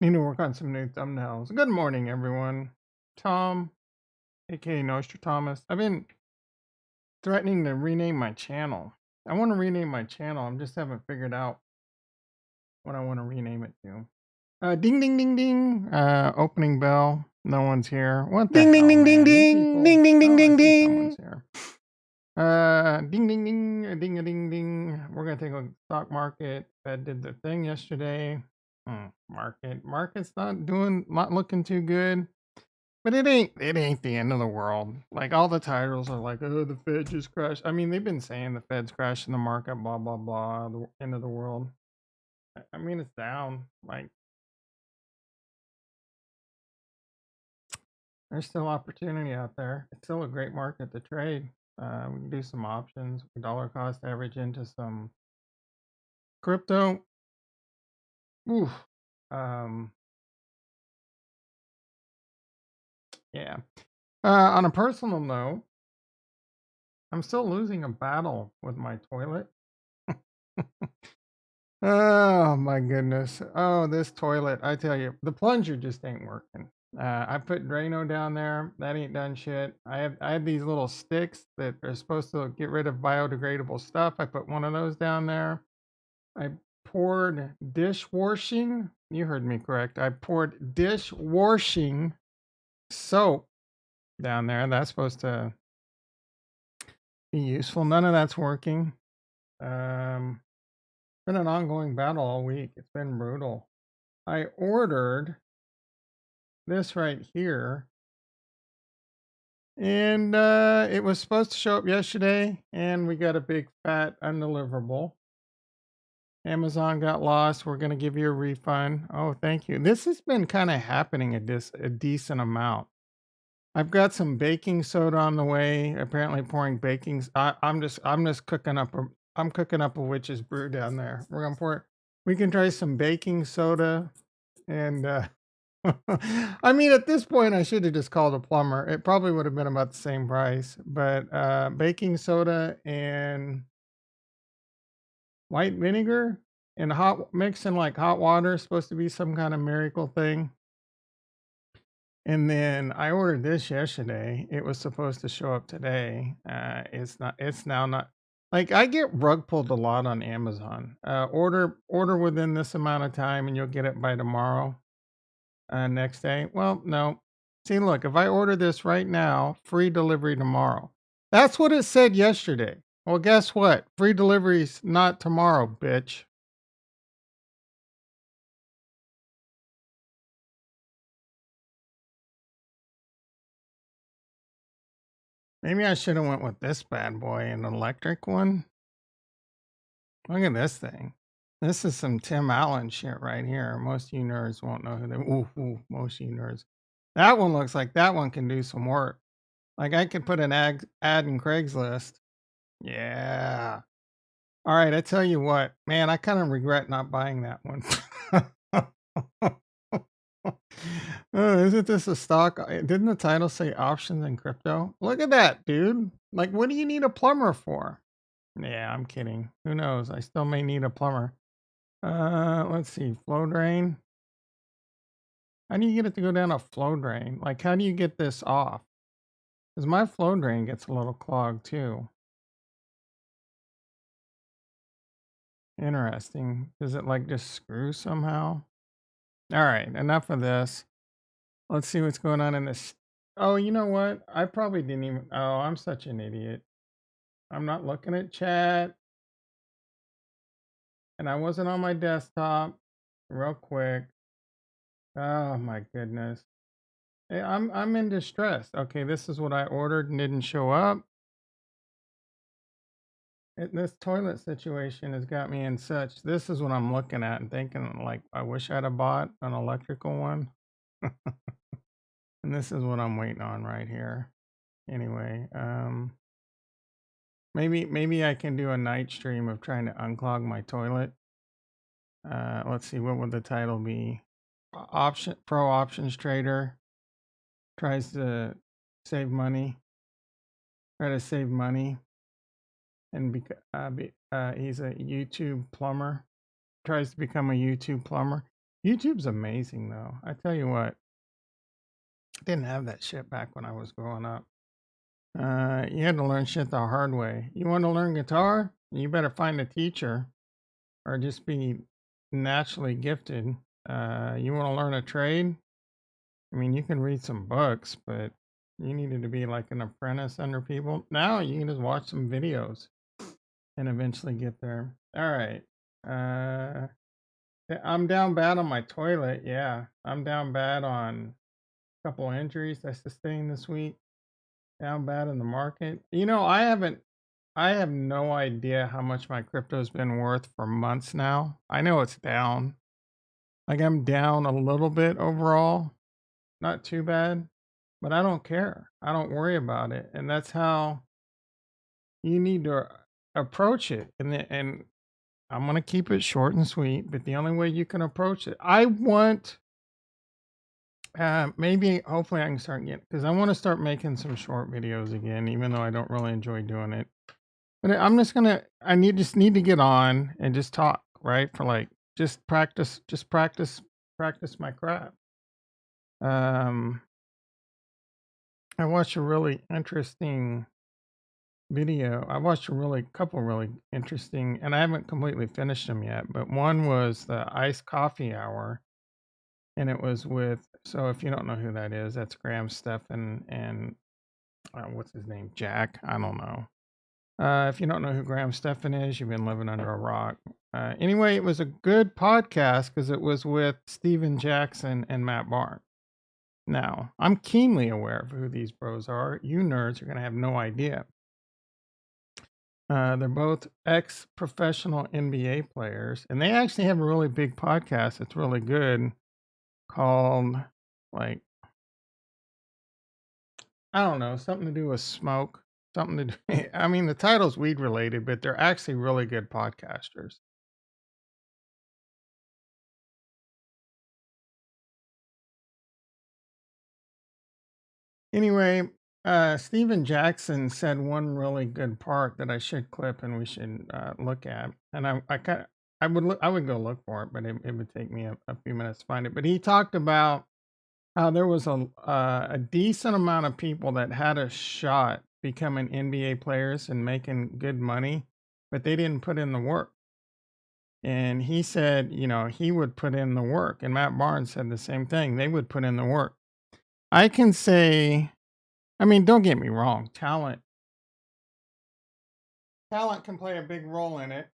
Need to work on some new thumbnails. Good morning, everyone. Tom, aka Nostra Thomas. I've been threatening to rename my channel. I want to rename my channel. I just haven't figured out what I want to rename it to. Ding, ding, ding, ding. Opening bell. No one's here. What the Ding, hell, ding, ding, man? ding, These ding, people. ding, ding, ding, Oh, I ding, see ding. someone's here. Ding, ding, ding, ding, ding, ding. We're gonna take a look at stock market. Fed did the thing yesterday. Market's not looking too good. But it ain't the end of the world. Like all the titles are like, oh, the Fed just crashed. I mean, they've been saying the Fed's crashing the market, blah blah blah, the end of the world. I mean, it's down. Like there's still opportunity out there. It's still a great market to trade. We can do some options, dollar cost average into some crypto. Oof. Um, yeah. On a personal note, I'm still losing a battle with my toilet. Oh my goodness. Oh, this toilet. I tell you, the plunger just ain't working. I put Drano down there. That ain't done shit. I have these little sticks that are supposed to get rid of biodegradable stuff. I put one of those down there. I poured dishwashing. You heard me correct. I poured dishwashing soap down there. That's supposed to be useful. None of that's working. Been an ongoing battle all week. It's been brutal. I ordered this right here, and it was supposed to show up yesterday, and we got a big fat undeliverable. Amazon got lost. We're going to give you a refund. Oh, thank you. This has been kind of happening a decent amount. I've got some baking soda on the way. Apparently pouring baking. I'm just cooking up I'm cooking up a witch's brew down there. We're gonna pour. We can try some baking soda, and I mean, at this point, I should have just called a plumber. It probably would have been about the same price. But baking soda and white vinegar and hot mixing like hot water is supposed to be some kind of miracle thing. And then I ordered this yesterday. It was supposed to show up today. It's not. It's now not. Like I get rug pulled a lot on Amazon. Order within this amount of time, and you'll get it by tomorrow. Next day. Well, no. See, look. If I order this right now, free delivery tomorrow. That's what it said yesterday. Well, guess what? Free delivery's not tomorrow, bitch. Maybe I should have went with this bad boy, an electric one. Look at this thing. This is some Tim Allen shit right here. Most of you nerds won't know who they. Most of you nerds. That one looks like that one can do some work. Like I could put an ad in Craigslist. Yeah. All right. I tell you what, man. I kind of regret not buying that one. Isn't this a stock? Didn't the title say options and crypto? Look at that, dude. Like, what do you need a plumber for? Yeah, I'm kidding. Who knows? I still may need a plumber. Let's see. Flow drain. How do you get it to go down a flow drain? Like, how do you get this off? Because my flow drain gets a little clogged too. Interesting. Does it like just screw somehow? All right, enough of this. Let's see what's going on in this. Oh, you know what? I probably didn't even. Oh, I'm such an idiot. I'm not looking at chat. And I wasn't on my desktop. Real quick. Oh my goodness. Hey, I'm in distress. Okay, this is what I ordered and didn't show up. This toilet situation has got me in such. This is what I'm looking at and thinking like I wish I'd have bought an electrical one. And this is what I'm waiting on right here. Anyway, maybe I can do a night stream of trying to unclog my toilet. Let's see, what would the title be? Options Trader tries to save money. Try to save money, and he's a YouTube plumber. Tries to become a YouTube plumber. YouTube's amazing though. I tell you what, I didn't have that shit back when I was growing up. You had to learn shit the hard way. You want to learn guitar? You better find a teacher or just be naturally gifted. You want to learn a trade? I mean, you can read some books, but you needed to be like an apprentice under people. Now you can just watch some videos and eventually get there. All right. Uh, I'm down bad on my toilet. Yeah, I'm down bad on a couple injuries I sustained this week. Down bad in the market. I have no idea how much my crypto's been worth for months now. I know it's down. Like I'm down a little bit overall. Not too bad, but I don't care. I don't worry about it. And that's how you need to approach it. And I'm going to keep it short and sweet, but the only way you can approach it, I want maybe hopefully I can start getting, because I want to start making some short videos again, even though I don't really enjoy doing it. But I'm just gonna just need to get on and just talk, right? For like practice my craft. Um I watched a really interesting video. I watched a really couple really interesting, and I haven't completely finished them yet, but one was the iced coffee hour, and it was with, so if you don't know who that is, that's Graham Stephan and what's his name? Jack? I don't know. If you don't know who Graham Stephan is, you've been living under a rock. Anyway, it was a good podcast because it was with Steven Jackson and Matt Barnes. Now, I'm keenly aware of who these bros are. You nerds are going to have no idea. They're both ex-professional NBA players, and they actually have a really big podcast that's really good called, like, I don't know, something to do with smoke, something to do. I mean, the title's weed related, but they're actually really good podcasters. Anyway, Steven Jackson said one really good part that I should clip and we should look at. And I kind of, I would go look for it, but it would take me a few minutes to find it. But he talked about how there was a decent amount of people that had a shot becoming NBA players and making good money, but they didn't put in the work. And he said, he would put in the work. And Matt Barnes said the same thing. They would put in the work. I can say, I mean, don't get me wrong, talent can play a big role in it.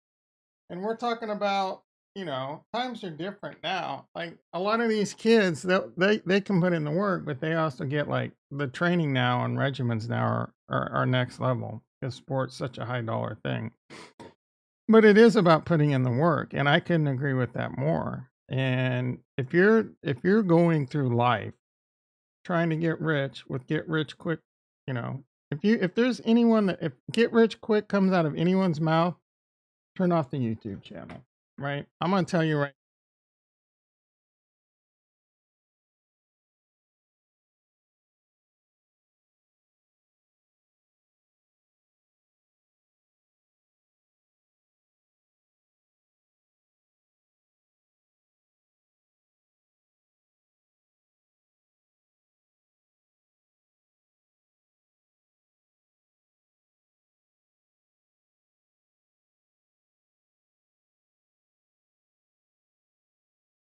And we're talking about, times are different now. Like a lot of these kids, they can put in the work, but they also get like the training now and regimens now are next level because sport's such a high dollar thing. But it is about putting in the work, and I couldn't agree with that more. And if you're going through life trying to get rich with get rich quick, you know, if there's anyone that, if get rich quick comes out of anyone's mouth, turn off the YouTube channel, right? I'm gonna tell you right.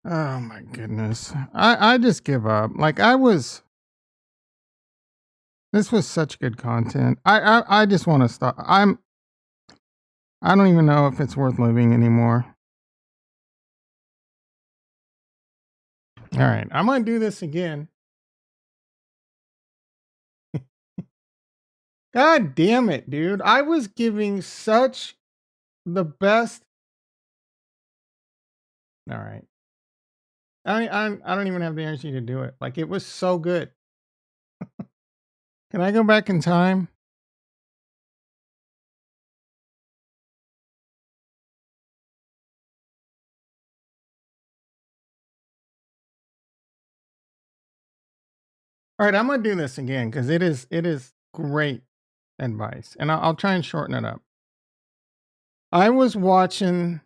Oh my goodness. I just give up. Like this was such good content. I just want to stop. I don't even know if it's worth living anymore. All right. I'm gonna do this again. God damn it, dude. I was giving such the best. All right. I don't even have the energy to do it. Like it was so good. Can I go back in time? All right, I'm gonna do this again because it is great advice, and I'll try and shorten it up. I was watching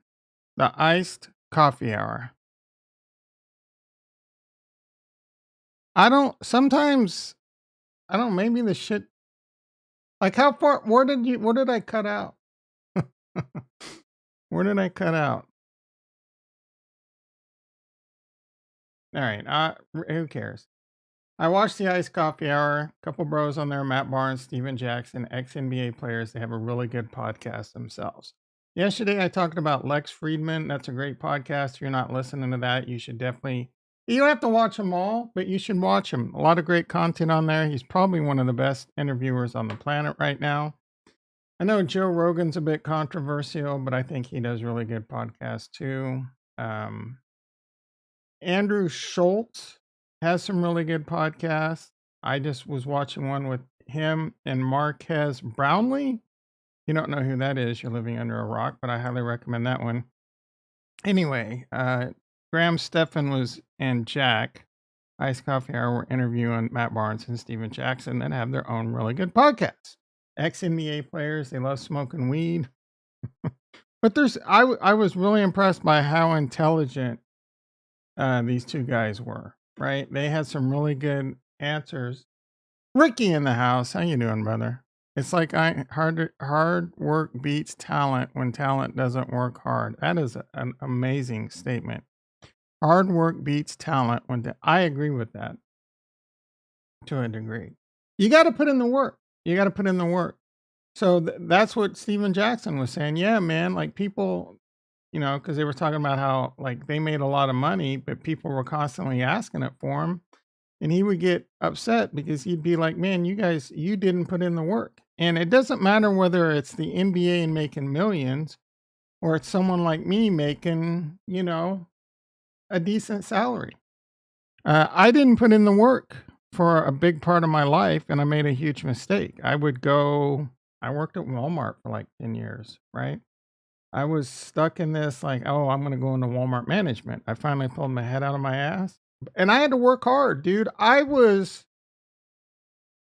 the iced coffee hour, I don't sometimes I don't maybe the shit like how far where did I cut out? Where did I cut out? All right, who cares? I watched the Iced Coffee Hour. A couple bros on there, Matt Barnes, Steven Jackson, ex NBA players. They have a really good podcast themselves. Yesterday, I talked about Lex Friedman. That's a great podcast. If you're not listening to that, you should definitely. You don't have to watch them all, but you should watch them. A lot of great content on there. He's probably one of the best interviewers on the planet right now. I know Joe Rogan's a bit controversial, but I think he does really good podcasts too. Um, Andrew Schultz has some really good podcasts. I just was watching one with him and Marquez Brownlee. You don't know who that is, you're living under a rock, but I highly recommend that one. Anyway, Graham Stephan was and Jack, Ice Coffee Hour, were interviewing Matt Barnes and Steven Jackson that have their own really good podcasts. Ex-NBA players, they love smoking weed. But I was really impressed by how intelligent these two guys were, right? They had some really good answers. Ricky in the house. How you doing, brother? It's like hard work beats talent when talent doesn't work hard. That is an amazing statement. Hard work beats talent I agree with that to a degree. You got to put in the work. You got to put in the work. So that's what Steven Jackson was saying. Yeah, man, like people, because they were talking about how like they made a lot of money, but people were constantly asking it for him. And he would get upset because he'd be like, man, you guys, you didn't put in the work. And it doesn't matter whether it's the NBA and making millions or it's someone like me making, a decent salary. I didn't put in the work for a big part of my life and I made a huge mistake. I worked at Walmart for like 10 years, right? I was stuck in this like, oh, I'm going to go into Walmart management. I finally pulled my head out of my ass and I had to work hard, dude. I was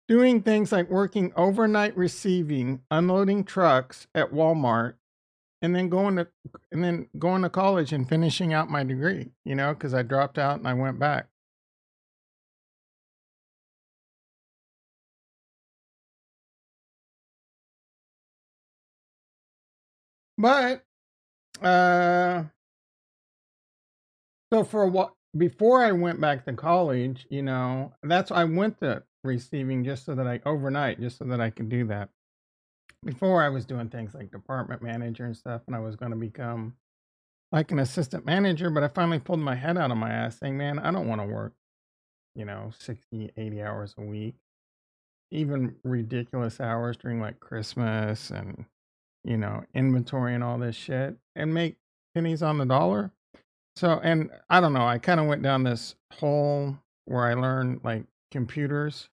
doing things like working overnight receiving, unloading trucks at Walmart, and then going to college and finishing out my degree, because I dropped out and I went back. But so for a while before I went back to college, that's I went to receiving just so that I could do that. Before I was doing things like department manager and stuff, and I was going to become like an assistant manager, but I finally pulled my head out of my ass saying, man, I don't want to work, 60, 80 hours a week, even ridiculous hours during like Christmas and, inventory and all this shit and make pennies on the dollar. So, and I don't know, I kind of went down this hole where I learned like computers.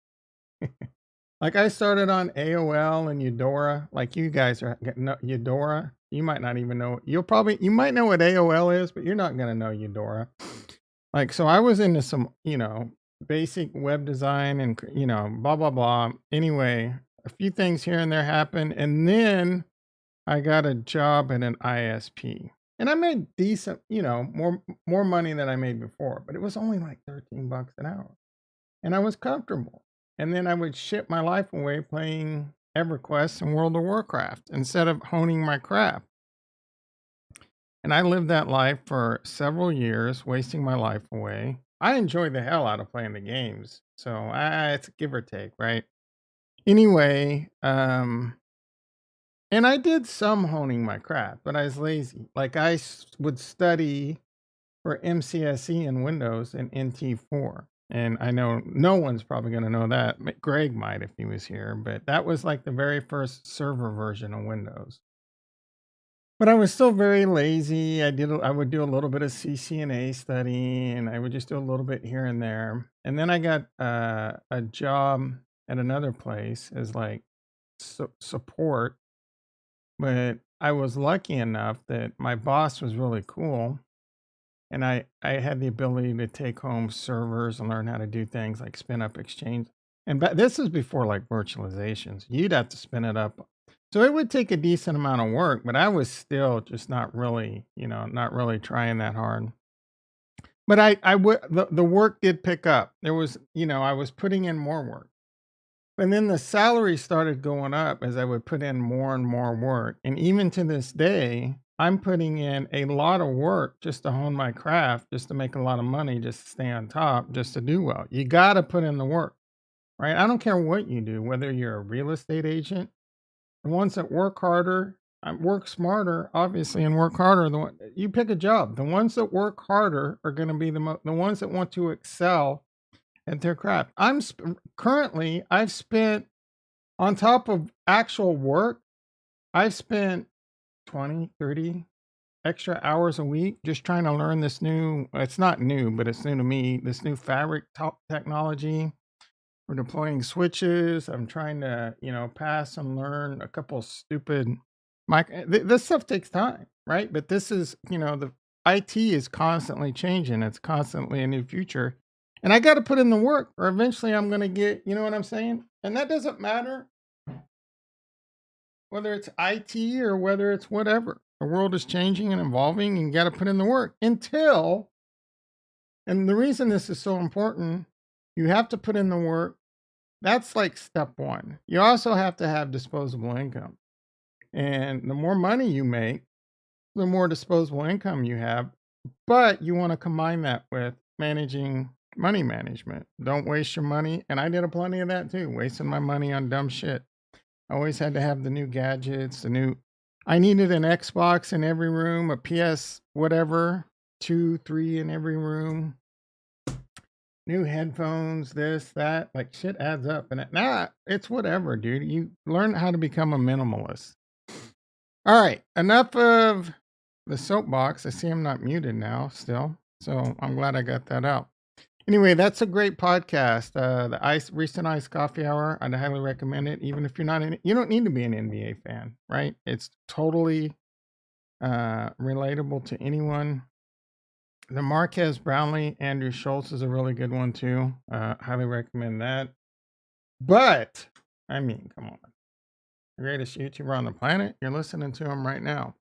Like I started on AOL and Eudora. Like you guys are Eudora. You might not even know. You might know what AOL is, but you're not gonna know Eudora. Like so, I was into some basic web design and blah blah blah. Anyway, a few things here and there happened, and then I got a job at an ISP, and I made decent, more money than I made before, but it was only like $13 an hour, and I was comfortable. And then I would ship my life away playing EverQuest and World of Warcraft instead of honing my craft. And I lived that life for several years, wasting my life away. I enjoyed the hell out of playing the games. So it's a give or take, right? Anyway, and I did some honing my craft, but I was lazy. Like would study for MCSE in Windows and NT4. And I know no one's probably going to know that. Greg might if he was here, but that was like the very first server version of Windows. But I was still very lazy. I would do a little bit of CCNA study and I would just do a little bit here and there. And then I got a job at another place as like support. But I was lucky enough that my boss was really cool. And I had the ability to take home servers and learn how to do things like spin up Exchange. And this is before like virtualizations. You'd have to spin it up. So it would take a decent amount of work, but I was still just not really trying that hard. But I would the work did pick up. There was, I was putting in more work. And then the salary started going up as I would put in more and more work. And even to this day, I'm putting in a lot of work just to hone my craft, just to make a lot of money, just to stay on top, just to do well. You got to put in the work, right? I don't care what you do, whether you're a real estate agent, the ones that work harder, work smarter, obviously, and work harder. You pick a job. The ones that work harder are going to be the ones that want to excel at their craft. Currently, I've spent on top of actual work, I've spent 20, 30 extra hours a week just trying to learn this new, it's not new, but it's new to me, this new fabric technology. We're deploying switches. I'm trying to, pass and learn a couple stupid this stuff takes time, right? But this is, the IT is constantly changing. It's constantly a new future. And I got to put in the work or eventually I'm going to get, you know what I'm saying? And that doesn't matter whether it's IT or whether it's whatever. The world is changing and evolving and you got to put in the work and the reason this is so important, you have to put in the work. That's like step one. You also have to have disposable income. And the more money you make, the more disposable income you have. But you want to combine that with managing money management. Don't waste your money. And I did a plenty of that too, wasting my money on dumb shit. I always had to have the new gadgets, I needed an Xbox in every room, a PS whatever, 2, 3 in every room, new headphones, this, that, like shit adds up. And it's whatever, dude. You learn how to become a minimalist. All right, enough of the soapbox. I see I'm not muted now still, so I'm glad I got that out. Anyway, that's a great podcast. The recent iced coffee hour. I'd highly recommend it. Even if you're not you don't need to be an NBA fan, right? It's totally relatable to anyone. The Marquez Brownlee, Andrew Schultz is a really good one too. Highly recommend that. But I mean, come on, greatest YouTuber on the planet. You're listening to him right now.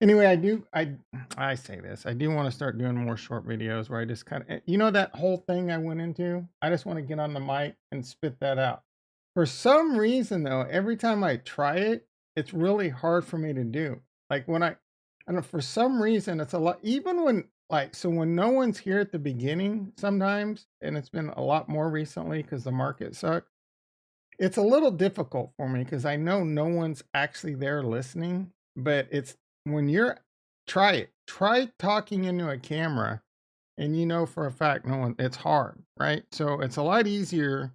Anyway, I say this. I do want to start doing more short videos where I just kind of, that whole thing I went into. I just want to get on the mic and spit that out. For some reason, though, every time I try it, it's really hard for me to do. Like for some reason, it's a lot. Even when when no one's here at the beginning, sometimes, and it's been a lot more recently because the market sucks. It's a little difficult for me because I know no one's actually there listening, but it's when try talking into a camera and for a fact it's hard, right? So it's a lot easier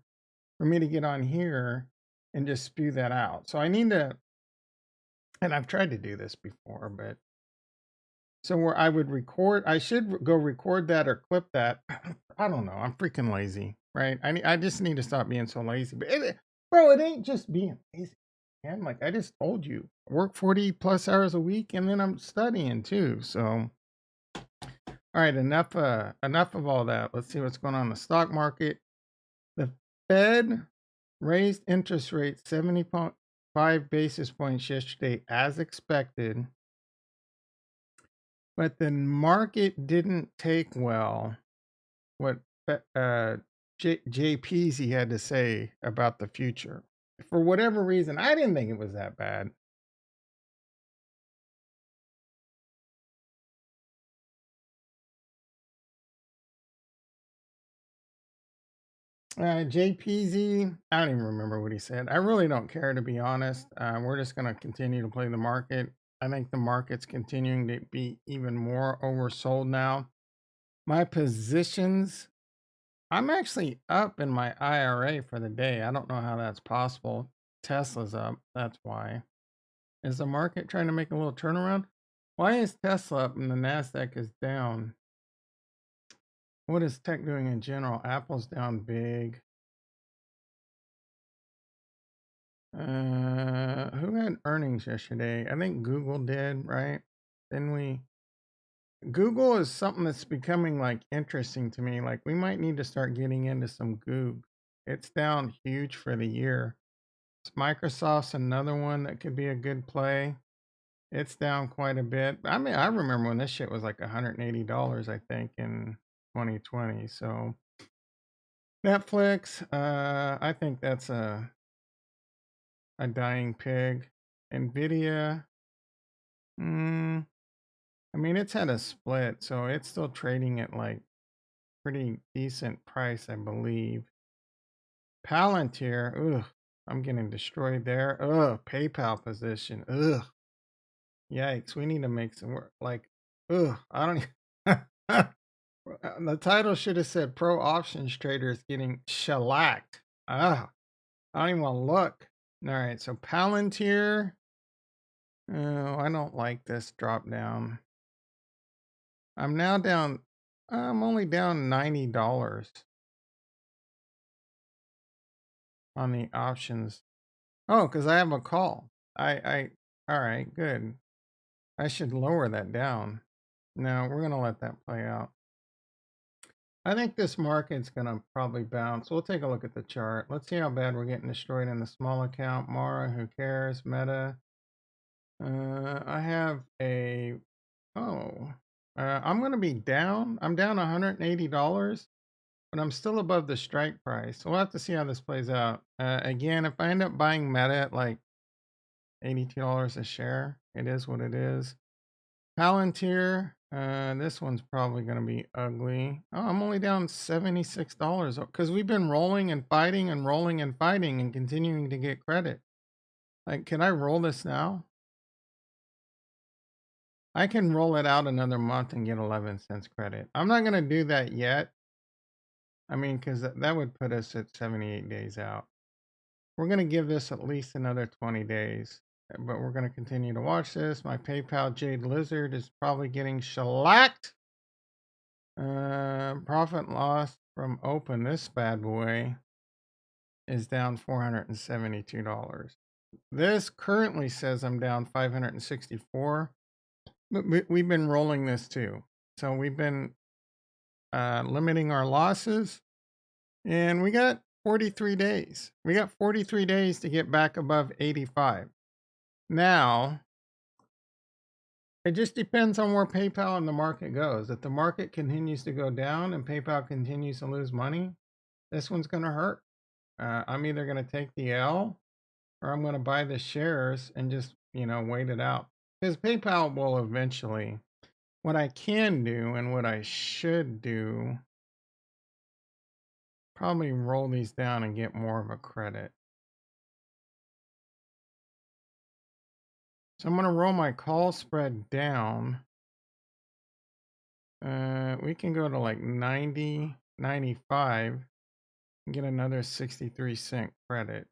for me to get on here and just spew that out. So I need to, and I've tried to do this before, but so where I should go record that or clip that. I don't know. I'm freaking lazy, right? I just need to stop being so lazy. But bro, it ain't just being lazy, man. Like I just told you, I work 40 plus hours a week, and then I'm studying too. So, all right, enough of all that. Let's see what's going on in the stock market. The Fed raised interest rates 75 basis points yesterday, as expected. But the market didn't take well what Jay Peasy had to say about the future. For whatever reason, I didn't think it was that bad. Jay Peasy, I don't even remember what he said. I really don't care, to be honest. We're just going to continue to play the market. I think the market's continuing to be even more oversold now. My positions, I'm actually up in my IRA for the day. I don't know how that's possible. Tesla's up. That's why. Is the market trying to make a little turnaround? Why is Tesla up and the NASDAQ is down? What is tech doing in general? Apple's down big. Who had earnings yesterday? I think Google did, right? Didn't we? Google is something that's becoming like interesting to me. Like we might need to start getting into some Goog. It's down huge for the year. Microsoft's another one that could be a good play. It's down quite a bit. I mean, I remember when this shit was like $180, I think, and 2020. So Netflix, I think that's a dying pig. Nvidia, mm, I mean, it's had a split, so it's still trading at like pretty decent price, I believe. Palantir, ugh, I'm getting destroyed there. Ugh, PayPal position, ugh, yikes. We need to make some work. Like, ugh, I don't. The title should have said "Pro Options Traders Getting Shellacked." Ah, I don't even want to look. All right, so Palantir. Oh, I don't like this drop down. I'm now down. I'm only down $90 on the options. Oh, because I have a call. All right, good. I should lower that down. No, we're gonna let that play out. I think this market's gonna probably bounce. We'll take a look at the chart. Let's see how bad we're getting destroyed in the small account. Mara, who cares? Meta. I have a. Oh, I'm gonna be down. I'm down $180. But I'm still above the strike price. So we'll have to see how this plays out. Again, if I end up buying Meta at like $82 a share, it is what it is. Palantir, this one's probably going to be ugly. Oh, I'm only down $76 because we've been rolling and fighting and rolling and fighting and continuing to get credit. Like, can I roll this now? I can roll it out another month and get 11 cents credit. I'm not going to do that yet. I mean, because that would put us at 78 days out. We're going to give this at least another 20 days, but we're going to continue to watch this. My PayPal Jade Lizard is probably getting shellacked. Profit loss from open, this bad boy is down $472. This currently says I'm down 564, but we've been rolling this too. So we've been limiting our losses, and we got 43 days. We got 43 days to get back above 85. Now, it just depends on where PayPal and the market goes. If the market continues to go down and PayPal continues to lose money, this one's going to hurt. I'm either going to take the L or I'm going to buy the shares and just, wait it out. Because PayPal will eventually, what I can do and what I should do, probably roll these down and get more of a credit. So I'm going to roll my call spread down. We can go to like 90, 95 and get another 63-cent credit.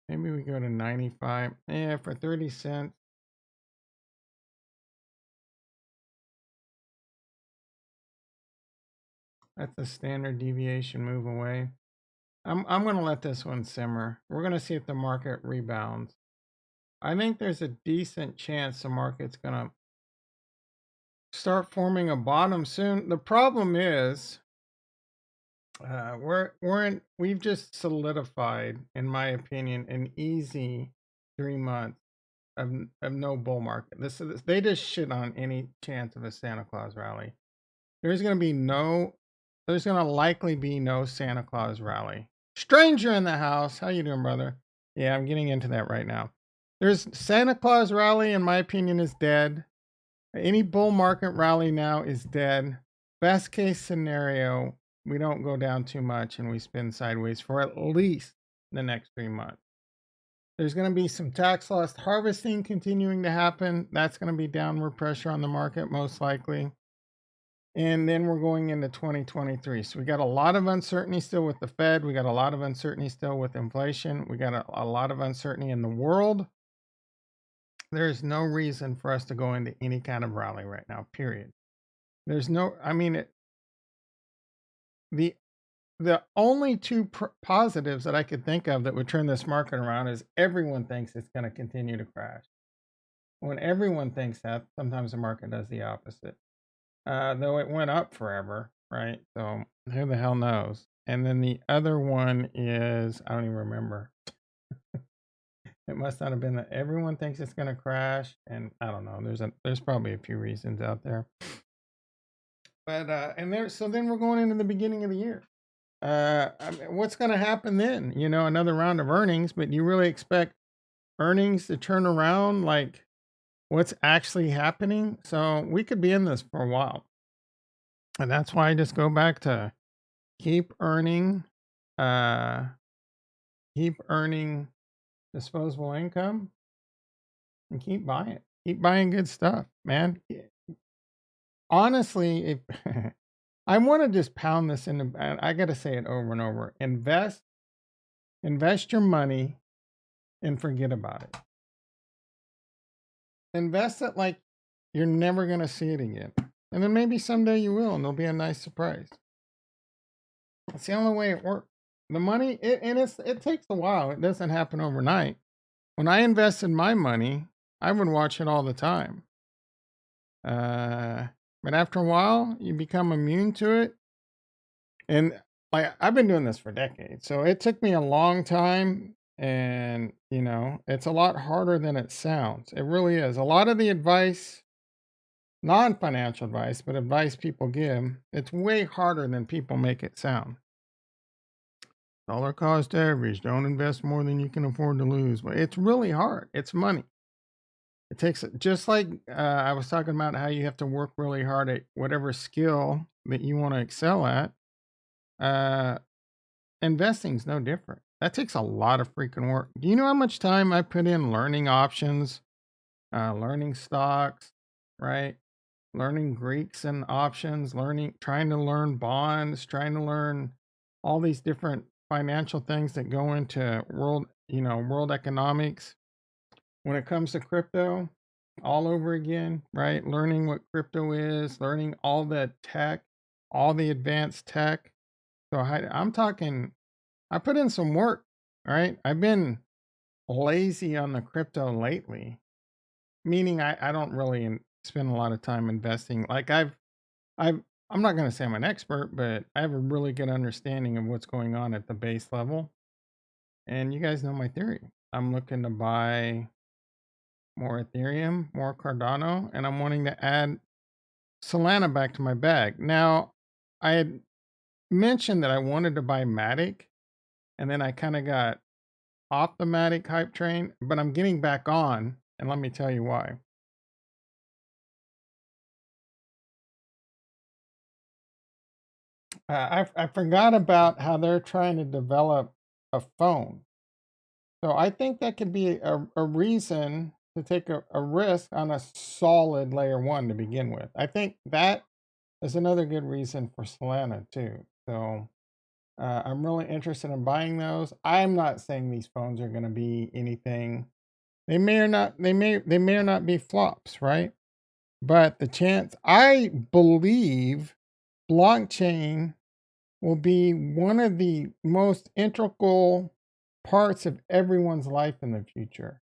Maybe we go to 95. Yeah, for 30 cents. That's a standard deviation move away. I'm going to let this one simmer. We're going to see if the market rebounds. I think there's a decent chance the market's going to start forming a bottom soon. The problem is we've just solidified, in my opinion, an easy 3 months of no bull market. They just shit on any chance of a Santa Claus rally. There's going to likely be no Santa Claus rally. Stranger in the house. How you doing, brother? Yeah, I'm getting into that right now. There's Santa Claus rally, in my opinion, is dead. Any bull market rally now is dead. Best case scenario, we don't go down too much and we spin sideways for at least the next 3 months. There's going to be some tax loss harvesting continuing to happen. That's going to be downward pressure on the market, most likely. And then we're going into 2023. So we got a lot of uncertainty still with the Fed. We got a lot of uncertainty still with inflation. We got a lot of uncertainty in the world. There is no reason for us to go into any kind of rally right now, period. There's no, I mean, the only two positives that I could think of that would turn this market around is everyone thinks it's going to continue to crash. When everyone thinks that, sometimes the market does the opposite. Though it went up forever, right? So who the hell knows? And then the other one is, I don't even remember. It must not have been that everyone thinks it's going to crash, and I don't know. There's probably a few reasons out there, but so then we're going into the beginning of the year. I mean, what's going to happen then? Another round of earnings, but you really expect earnings to turn around? Like, what's actually happening? So we could be in this for a while, and that's why I just go back to keep earning, uh, keep earning disposable income, and keep buying good stuff, man. Honestly, if I want to just pound this into, I got to say it over and over. Invest your money and forget about it. Invest it like you're never going to see it again. And then maybe someday you will, and it'll be a nice surprise. That's the only way it works. The money, it takes a while. It doesn't happen overnight. When I invested my money, I would watch it all the time. But after a while, you become immune to it. And like I've been doing this for decades, so it took me a long time. And it's a lot harder than it sounds. It really is. A lot of the advice, non-financial advice, but advice people give, it's way harder than people make it sound. Dollar cost average. Don't invest more than you can afford to lose. But it's really hard. It's money. It takes just like I was talking about how you have to work really hard at whatever skill that you want to excel at. Uh, Investing's no different. That takes a lot of freaking work. Do you know how much time I put in learning options, learning stocks, right? Learning Greeks and options, trying to learn bonds, trying to learn all these different financial things that go into world economics. When it comes to crypto, all over again, right? Learning what crypto is, learning all the tech, all the advanced tech. So I'm talking, I put in some work, right? I've been lazy on the crypto lately, meaning I don't really spend a lot of time investing. Like I'm not going to say I'm an expert, but I have a really good understanding of what's going on at the base level. And you guys know my theory. I'm looking to buy more Ethereum, more Cardano, and I'm wanting to add Solana back to my bag. Now, I had mentioned that I wanted to buy Matic, and then I kind of got off the Matic hype train, but I'm getting back on, and let me tell you why. I forgot about how they're trying to develop a phone. So I think that could be a reason to take a risk on a solid layer one to begin with. I think that is another good reason for Solana too. So I'm really interested in buying those. I'm not saying these phones are going to be anything. They may or not. They may or not be flops, right? But the chance, I believe, blockchain will be one of the most integral parts of everyone's life in the future.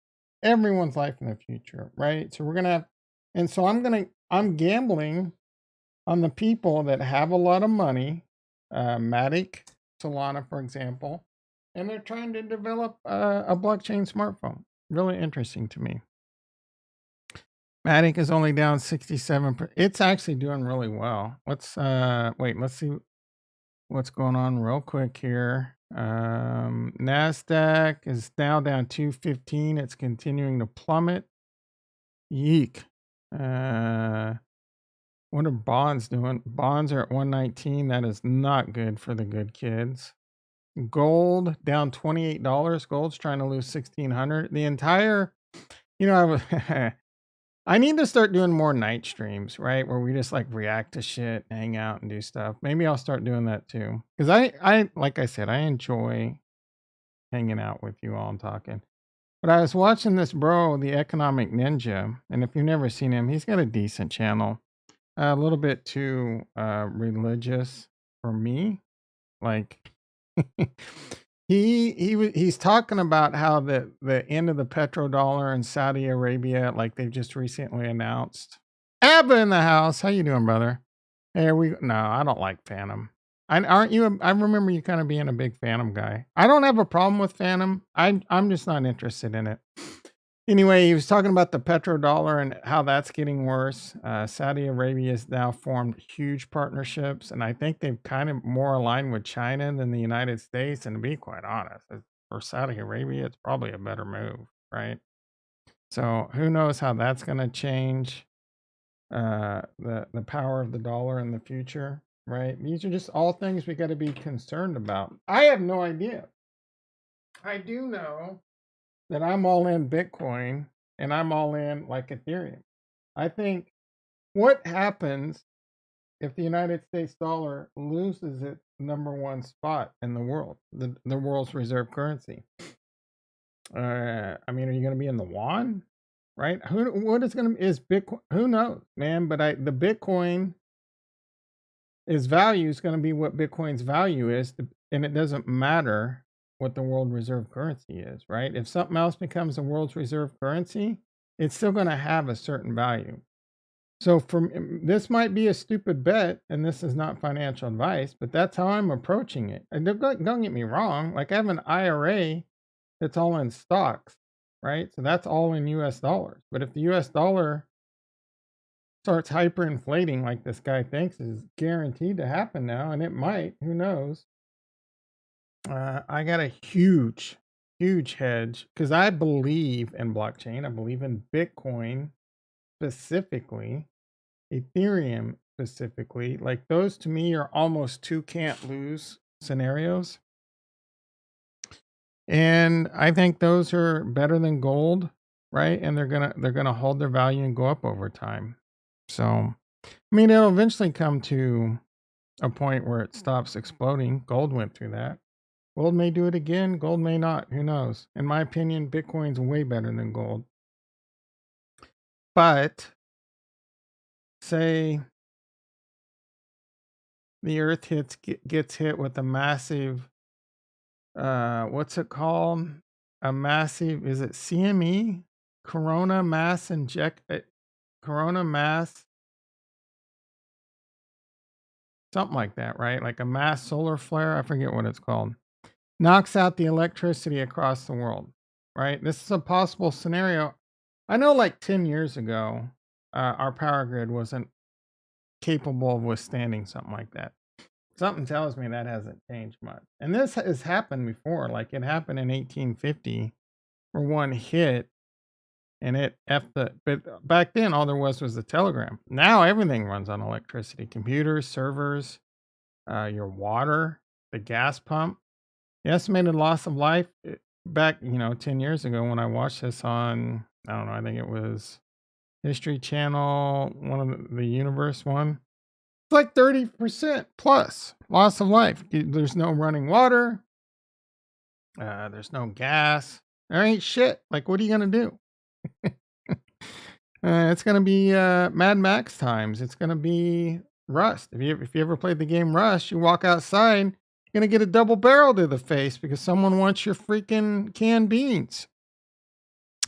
Everyone's life in the future, right? So we're gonna have, and so I'm gambling on the people that have a lot of money, Matic, Solana, for example, and they're trying to develop a blockchain smartphone. Really interesting to me. Matic is only down 67%. It's actually doing really well. Let's see what's going on real quick here. Nasdaq is now down 215. It's continuing to plummet. Yeek. What are bonds doing? Bonds are at 119. That is not good for the good kids. Gold down $28. Gold's trying to lose 1600. The entire, I was I need to start doing more night streams, right? Where we just like react to shit, hang out and do stuff. Maybe I'll start doing that too. Cuz I like I said, I enjoy hanging out with you all and talking. But I was watching this bro, the Economic Ninja, and if you've never seen him, he's got a decent channel. A little bit too religious for me. Like he's talking about how the end of the petrodollar in Saudi Arabia, like they've just recently announced. Abba in the house. How you doing, brother? Hey, no, I don't like Phantom. Aren't you? I remember you kind of being a big Phantom guy. I don't have a problem with Phantom. I'm just not interested in it. Anyway, he was talking about the petrodollar and how that's getting worse. Saudi Arabia has now formed huge partnerships, and I think they've kind of more aligned with China than the United States. And to be quite honest, for Saudi Arabia, it's probably a better move, right? So who knows how that's going to change the power of the dollar in the future, right? These are just all things we got to be concerned about. I have no idea. I do know that I'm all in Bitcoin and I'm all in like Ethereum. I think what happens if the United States dollar loses its number one spot in the world, the world's reserve currency? I mean, are you going to be in the yuan? Right? What is going to is Bitcoin? Who knows, man? But the Bitcoin is value is going to be what Bitcoin's value is, and it doesn't matter what the world reserve currency is, right? If something else becomes the world's reserve currency, it's still going to have a certain value. So this might be a stupid bet, and this is not financial advice, but that's how I'm approaching it. And don't get me wrong, like I have an IRA that's all in stocks, right? So that's all in US dollars. But if the US dollar starts hyperinflating like this guy thinks is guaranteed to happen now, and it might, who knows? I got a huge, huge hedge because I believe in blockchain. I believe in Bitcoin specifically, Ethereum specifically. Like those to me are almost two can't lose scenarios. And I think those are better than gold, right? And they're gonna hold their value and go up over time. So I mean it'll eventually come to a point where it stops exploding. Gold went through that. Gold may do it again, gold may not. Who knows? In my opinion, Bitcoin's way better than gold. But say the earth gets hit with a massive what's it called? A massive, is it CME? Corona mass something like that, right? Like a mass solar flare, I forget what it's called. Knocks out the electricity across the world, right? This is a possible scenario. I know like 10 years ago, our power grid wasn't capable of withstanding something like that. Something tells me that hasn't changed much. And this has happened before. Like it happened in 1850 where one hit and it but back then all there was the telegram. Now everything runs on electricity, computers, servers, your water, the gas pump. The estimated loss of life back, 10 years ago when I watched this on, I don't know, I think it was History Channel, one of the universe one. It's like 30% plus loss of life. There's no running water. There's no gas. There ain't shit. Like, what are you going to do? It's going to be Mad Max times. It's going to be Rust. If you ever played the game Rust, you walk outside, you're going to get a double barrel to the face because someone wants your freaking canned beans.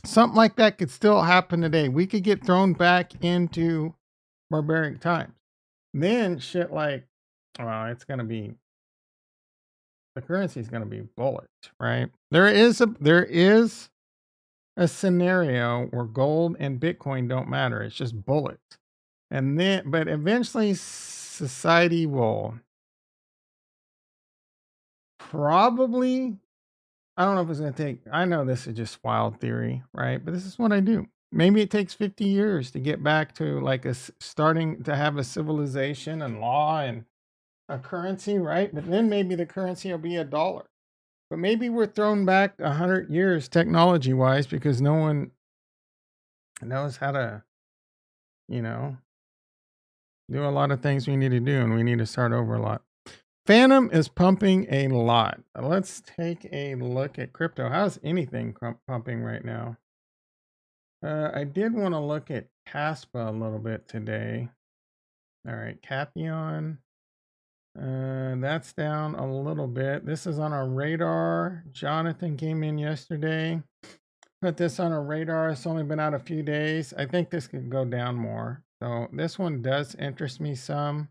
Something like that could still happen today. We could get thrown back into barbaric times. Then shit like, well, it's going to be, the currency is going to be bullets, right? There is a scenario where gold and Bitcoin don't matter. It's just bullets. And then, but eventually society will probably, I don't know if it's going to take, I know this is just wild theory, right? But this is what I do. Maybe it takes 50 years to get back to like starting to have a civilization and law and a currency, right? But then maybe the currency will be a dollar. But maybe we're thrown back 100 years technology wise because no one knows how to, you know, do a lot of things we need to do and we need to start over a lot. Phantom is pumping a lot. Let's take a look at crypto. How's anything pumping right now? I did want to look at Caspa a little bit today. All right, Capion. That's down a little bit. This is on our radar. Jonathan came in yesterday. Put this on our radar. It's only been out a few days. I think this could go down more. So this one does interest me some.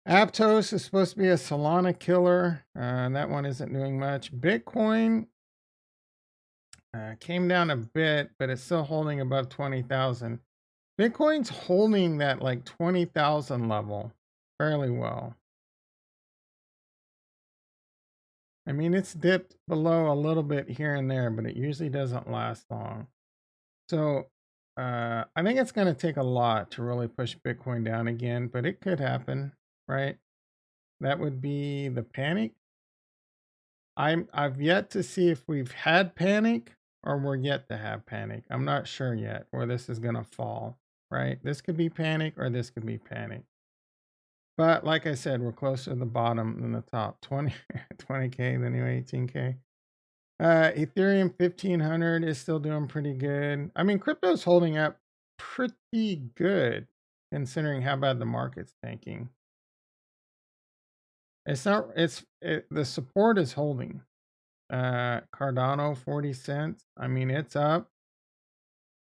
Aptos is supposed to be a Solana killer. That one isn't doing much. Bitcoin came down a bit, but it's still holding above 20,000. Bitcoin's holding that like 20,000 level fairly well. I mean, it's dipped below a little bit here and there, but it usually doesn't last long. So I think it's going to take a lot to really push Bitcoin down again, but it could happen, right? That would be the panic. I've yet to see if we've had panic or we're yet to have panic. I'm not sure yet where this is going to fall, right? This could be panic or this could be panic. But like I said, we're closer to the bottom than the top. 20K, the new 18K. Ethereum 1500 is still doing pretty good. I mean, crypto's holding up pretty good considering how bad the market's tanking. It's not, the support is holding. Cardano 40 cents. I mean, it's up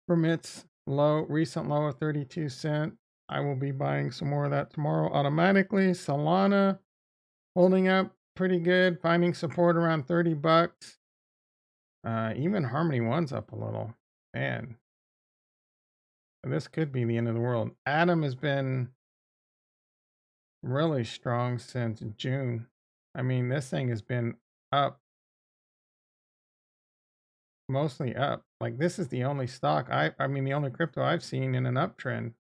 from its recent low of 32 cents. I will be buying some more of that tomorrow automatically. Solana holding up pretty good, finding support around 30 bucks. Even Harmony One's up a little. Man, this could be the end of the world. Atom has been really strong since June. I mean, this thing has been up, mostly up. Like this is the only stock I mean the only crypto I've seen in an uptrend.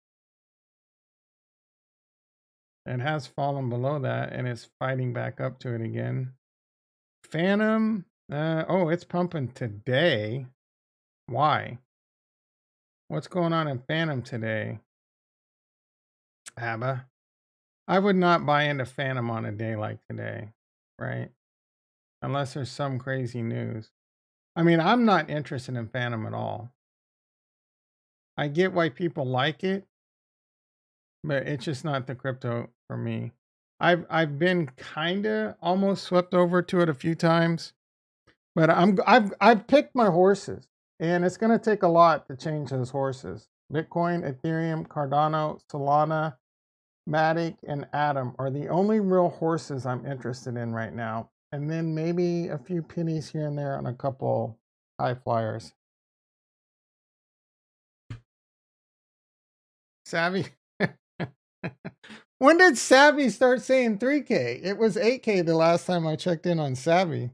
It has fallen below that and is fighting back up to it again. Phantom, oh, it's pumping today. Why? What's going on in Phantom today? ABBA. I would not buy into Phantom on a day like today, right? Unless there's some crazy news. I mean, I'm not interested in Phantom at all. I get why people like it, but it's just not the crypto for me. I've been kind of almost swept over to it a few times, but I've picked my horses, and it's going to take a lot to change those horses. Bitcoin, Ethereum, Cardano, Solana, Matic, and Atom are the only real horses I'm interested in right now. And then maybe a few pennies here and there on a couple high flyers. Savvy. When did Savvy start saying 3K? It was 8K the last time I checked in on Savvy.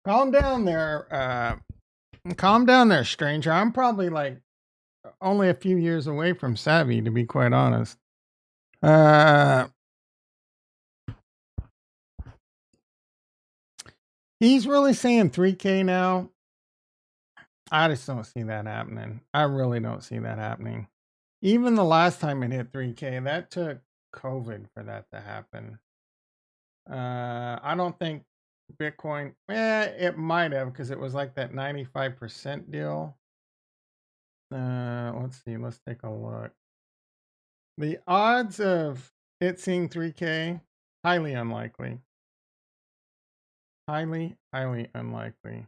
Calm down there. Calm down there, stranger. I'm probably like only a few years away from Savvy, to be quite honest. He's really saying 3K now. I just don't see that happening. I really don't see that happening. Even the last time it hit 3K, that took COVID for that to happen. I don't think Bitcoin, it might have because it was like that 95% deal. Let's see, let's take a look. The odds of it seeing 3K, highly unlikely. Highly, highly unlikely.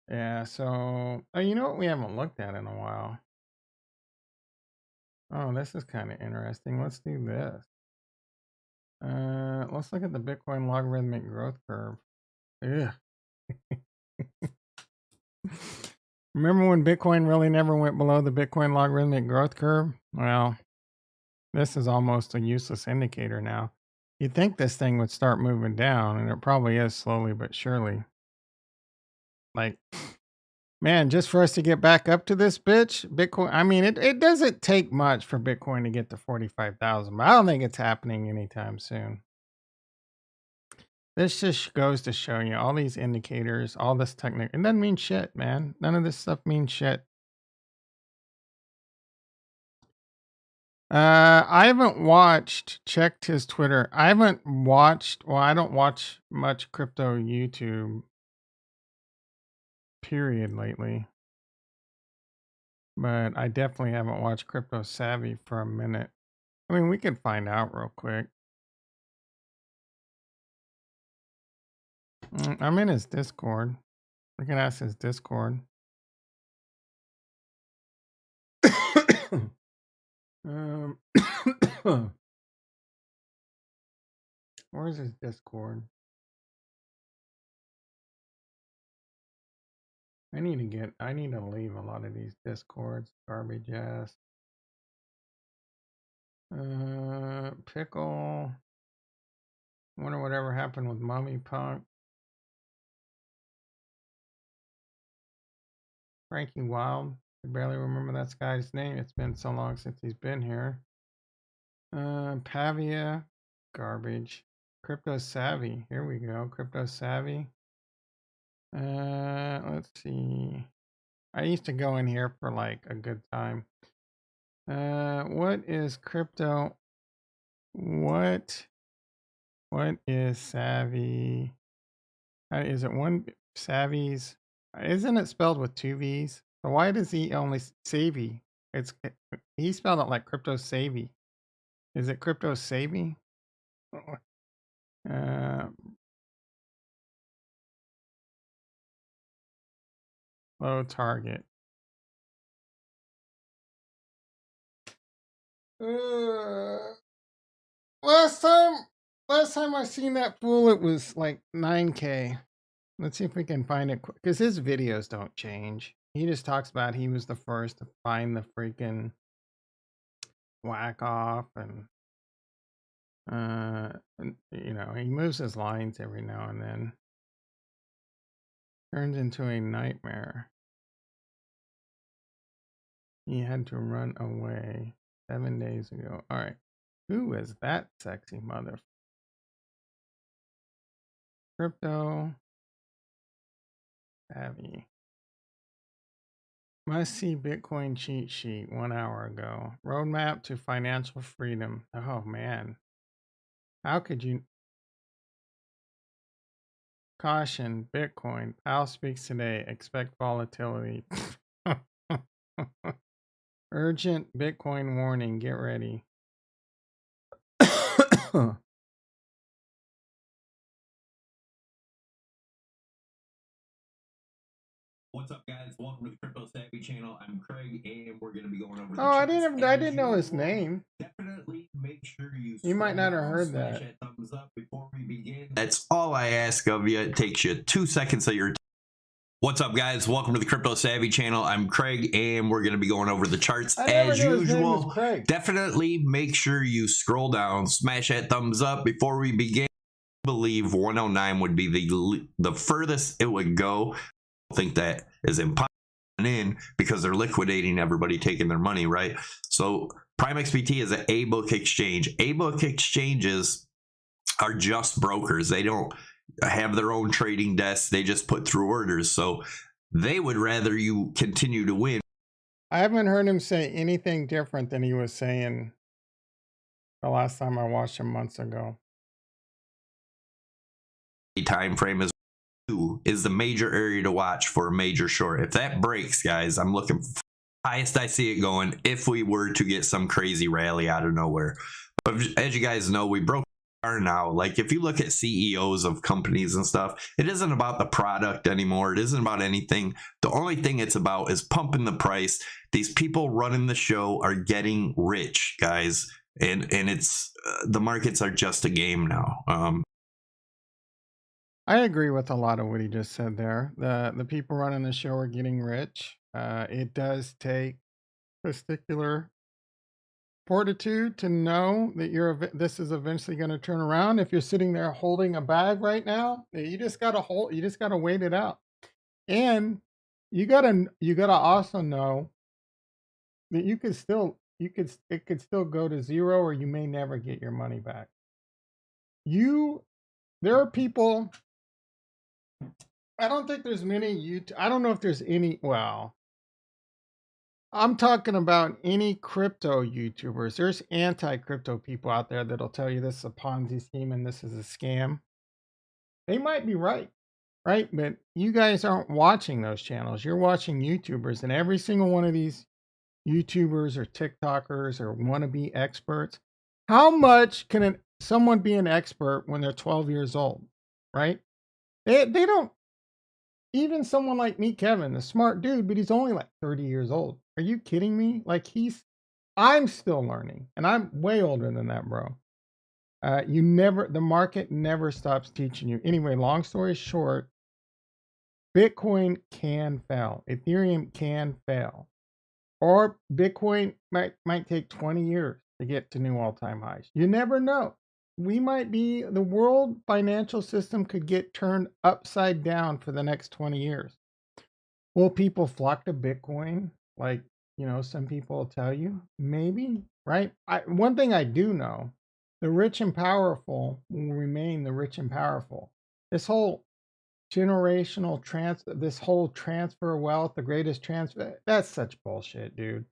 Yeah, so, oh, you know what we haven't looked at in a while? Oh, this is kind of interesting. Let's do this. Let's look at the Bitcoin logarithmic growth curve. Ugh. Remember when Bitcoin really never went below the Bitcoin logarithmic growth curve? Well, this is almost a useless indicator now. You'd think this thing would start moving down, and it probably is slowly but surely. Like, man, just for us to get back up to this Bitcoin, I mean, it doesn't take much for Bitcoin to get to 45,000, but I don't think it's happening anytime soon. This just goes to show you all these indicators, all this technical. It doesn't mean shit, man. None of this stuff means shit. I haven't checked his Twitter. I haven't watched, well, I don't watch much crypto YouTube, period, lately. But I definitely haven't watched Crypto Savvy for a minute. I mean, we could find out real quick. I'm in his Discord. We can ask his Discord. um, where's his Discord? I need to leave a lot of these Discords. Garbage ass. Pickle. Wonder whatever happened with Mummy Punk. Frankie Wild. I barely remember that guy's name. It's been so long since he's been here. Pavia. Garbage. Crypto Savvy. Here we go. Crypto Savvy. Let's see. I used to go in here for like a good time. What is crypto? What is Savvy? Is it one Savvy's? Isn't it spelled with two V's? So why does he only Savvy? He spelled it like Crypto Savvy. Is it Crypto Savvy? Low target. Last time I seen that fool, it was like 9K. Let's see if we can find it, because his videos don't change. He just talks about he was the first to find the freaking whack off, and you know, he moves his lines every now and then. Turns into a nightmare. He had to run away 7 days ago. All right. Who is that sexy mother? Crypto Savvy. Must see Bitcoin cheat sheet 1 hour ago. Roadmap to financial freedom. Oh man. How could you? Caution, Bitcoin. Powell speaks today. Expect volatility. Urgent Bitcoin warning. Get ready. What's up, guys? Welcome to the Crypto Savvy channel. I'm Craig, and we're going to be going over the I didn't know his name. Definitely make sure you might not have heard that. Thumbs up before we begin. That's all I ask of you. It takes you 2 seconds of your time. What's up, guys? Welcome to the Crypto Savvy channel. I'm Craig, and we're going to be going over the charts as usual. Definitely make sure you scroll down, smash that thumbs up before we begin. I believe 109 would be the furthest it would go. I think that is impossible in because they're liquidating everybody taking their money, right? So Prime XBT is an A-book exchange. A-book exchanges are just brokers. They don't have their own trading desks. They just put through orders. So they would rather you continue to win. I haven't heard him say anything different than he was saying the last time I watched him months ago. The time frame is the major area to watch for a major short. If that breaks, guys, I'm looking for highest I see it going if we were to get some crazy rally out of nowhere. But as you guys know, we broke now. Like if you look at CEOs of companies and stuff, it isn't about the product anymore. It isn't about anything. The only thing it's about is pumping the price. These people running the show are getting rich, guys, and it's the markets are just a game now. I agree with a lot of what he just said there. The people running the show are getting rich. It does take testicular fortitude to know that this is eventually going to turn around. If you're sitting there holding a bag right now, you just gotta wait it out. And you gotta also know that it could still go to zero, or you may never get your money back. There are people. I don't think there's many I don't know if there's any. Well, I'm talking about any crypto YouTubers. There's anti-crypto people out there that'll tell you this is a Ponzi scheme and this is a scam. They might be right? But you guys aren't watching those channels. You're watching YouTubers, and every single one of these YouTubers or TikTokers or wannabe experts, how much can someone be an expert when they're 12 years old, right? They don't. Even someone like me, Kevin, a smart dude, but he's only like 30 years old. Are you kidding me? Like I'm still learning, and I'm way older than that, bro. The market never stops teaching you. Anyway, long story short, Bitcoin can fail. Ethereum can fail. Or Bitcoin might take 20 years to get to new all-time highs. You never know. The world financial system could get turned upside down for the next 20 years. Will people flock to Bitcoin? Like, some people will tell you, maybe, right? One thing I do know, the rich and powerful will remain the rich and powerful. This whole this whole transfer of wealth, the greatest transfer, that's such bullshit, dude.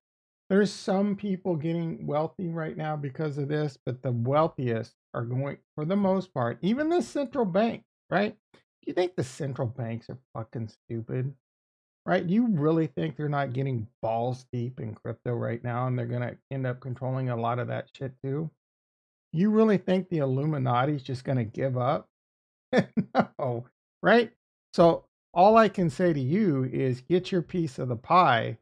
There's some people getting wealthy right now because of this, but the wealthiest are going, for the most part, even the central bank, right? You think the central banks are fucking stupid, right? You really think they're not getting balls deep in crypto right now and they're going to end up controlling a lot of that shit too? You really think the Illuminati's just going to give up? No, right? So all I can say to you is get your piece of the pie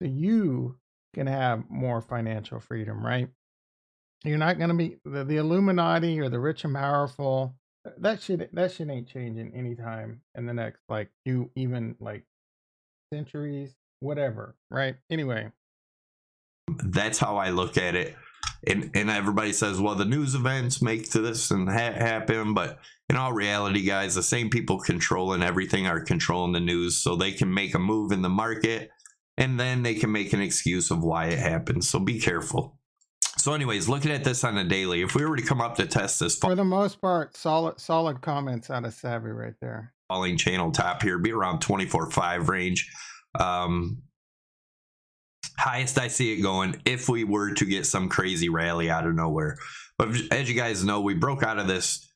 so you can have more financial freedom, right? You're not going to be the Illuminati or the rich and powerful. That shit ain't changing anytime in the next like even like centuries, whatever, right? Anyway, That's how I look at it. And everybody says, well, the news events make to this and happen. But in all reality, guys, the same people controlling everything are controlling the news. So they can make a move in the market and then they can make an excuse of why it happened. So be careful. So anyways, looking at this on a daily, if we were to come up to test this for the most part, solid comments out of Savvy right there. Falling channel top here, be around 24.5 range. Highest I see it going if we were to get some crazy rally out of nowhere. But as you guys know, we broke out of this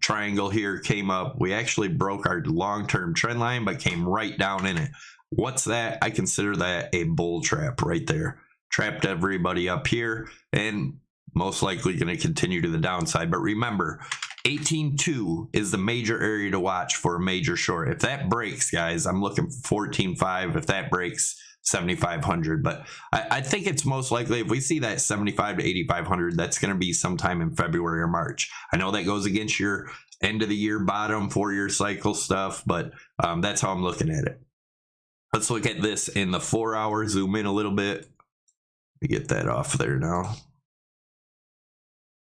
triangle here, came up. We actually broke our long-term trend line, but came right down in it. What's that? I consider that a bull trap right there. Trapped everybody up here and most likely going to continue to the downside. But remember, 18.2 is the major area to watch for a major short. If that breaks, guys, I'm looking for 14.5. If that breaks, 7,500. But I think it's most likely if we see that 75 to 8,500, that's going to be sometime in February or March. I know that goes against your end of the year bottom 4-year cycle stuff, but that's how I'm looking at it. Let's look at this in the 4 hour, zoom in a little bit. Let me get that off there now.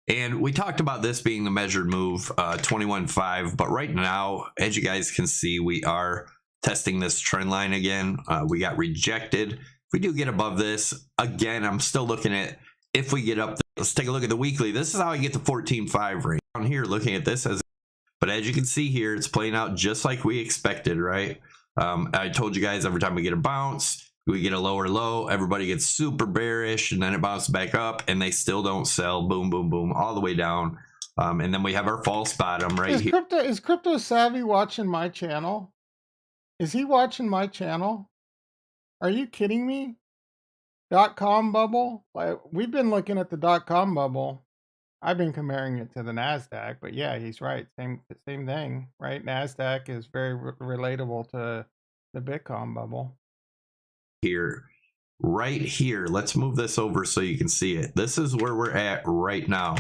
And we talked about this being the measured move, 21.5, but right now, as you guys can see, we are testing this trend line again. We got rejected. If we do get above this, again, I'm still looking at if we get up there. Let's take a look at the weekly. This is how I get the 14.5 range. Down here, looking at this but as you can see here, it's playing out just like we expected, right? I told you guys every time we get a bounce, we get a lower low, everybody gets super bearish, and then it bounces back up, and they still don't sell. Boom, boom, boom, all the way down. And then we have our false bottom right here. Is Crypto Savvy watching my channel? Is he watching my channel? Are you kidding me? .com bubble? We've been looking at the .com bubble. I've been comparing it to the NASDAQ, but yeah, he's right. Same thing, right? NASDAQ is very relatable to the Bitcoin bubble. Here, right here, let's move this over so you can see it. This is where we're at right now,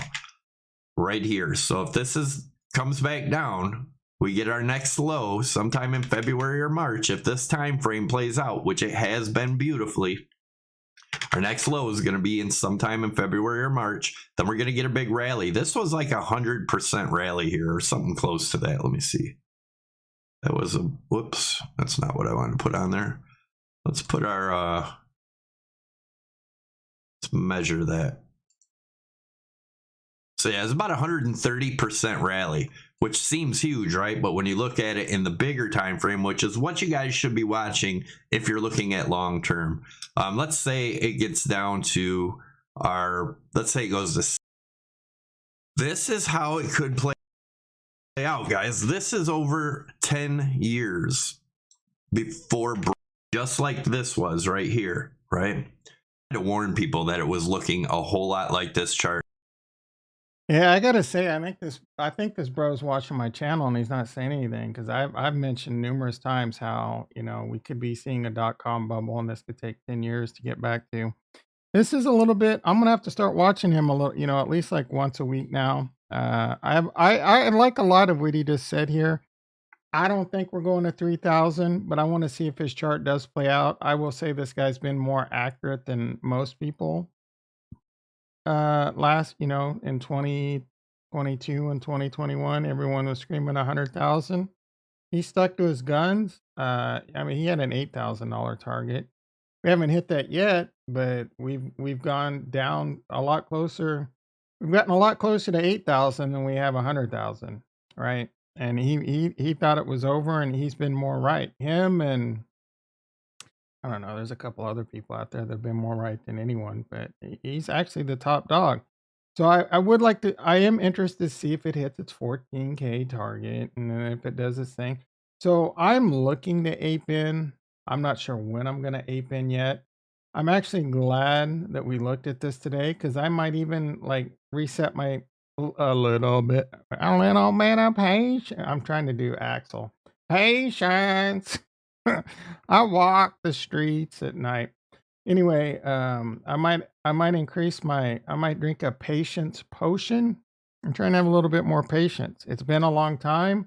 right here. So if this comes back down, we get our next low sometime in February or March. If this time frame plays out, which it has been beautifully, our next low is going to be in sometime in February or March. Then we're going to get a big rally. This was like 100% rally here or something close to that. Let me see. That was a, whoops, that's not what I wanted to put on there. Let's put our, let's measure that. So yeah, it's about 130% rally, which seems huge, right? But when you look at it in the bigger time frame, which is what you guys should be watching if you're looking at long term, let's say it gets down to our, let's say it goes to, this is how it could play out, guys. This is over 10 years before, just like this was right here, right? To warn people that it was looking a whole lot like this chart. Yeah, I gotta say, I think this bro's watching my channel and he's not saying anything because I've mentioned numerous times how, we could be seeing a dot-com bubble and this could take 10 years to get back to. This is a little bit. I'm gonna have to start watching him a little, at least like once a week now. I like a lot of what he just said here. I don't think we're going to 3,000, but I want to see if his chart does play out. I will say this guy's been more accurate than most people. Last, in 2022 and 2021, everyone was screaming 100,000. He stuck to his guns. I mean, he had an $8,000 target. We haven't hit that yet, but we've gone down a lot closer. We've gotten a lot closer to 8,000 than we have 100,000, right? And he thought it was over, and he's been more right. Him and I don't know. There's a couple other people out there that have been more right than anyone, but he's actually the top dog. So I would like to. I am interested to see if it hits its 14K target, and then if it does its thing. So I'm looking to ape in. I'm not sure when I'm going to ape in yet. I'm actually glad that we looked at this today because I might even like reset my a little bit, a little bit of patience. I'm trying to do Axel patience. I walk the streets at night. Anyway, I might increase I might drink a patience potion. I'm trying to have a little bit more patience. It's been a long time.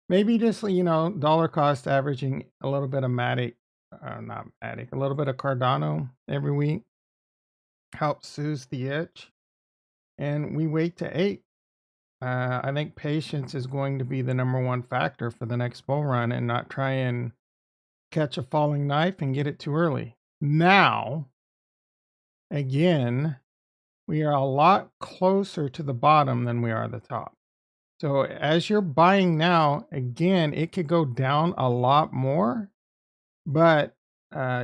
Maybe just dollar cost averaging a little bit of Matic, not Matic, a little bit of Cardano every week helps soothe the itch. And we wait to 8. I think patience is going to be the number one factor for the next bull run, and not try and catch a falling knife and get it too early. Now, again, we are a lot closer to the bottom than we are the top. So as you're buying now, again, it could go down a lot more, but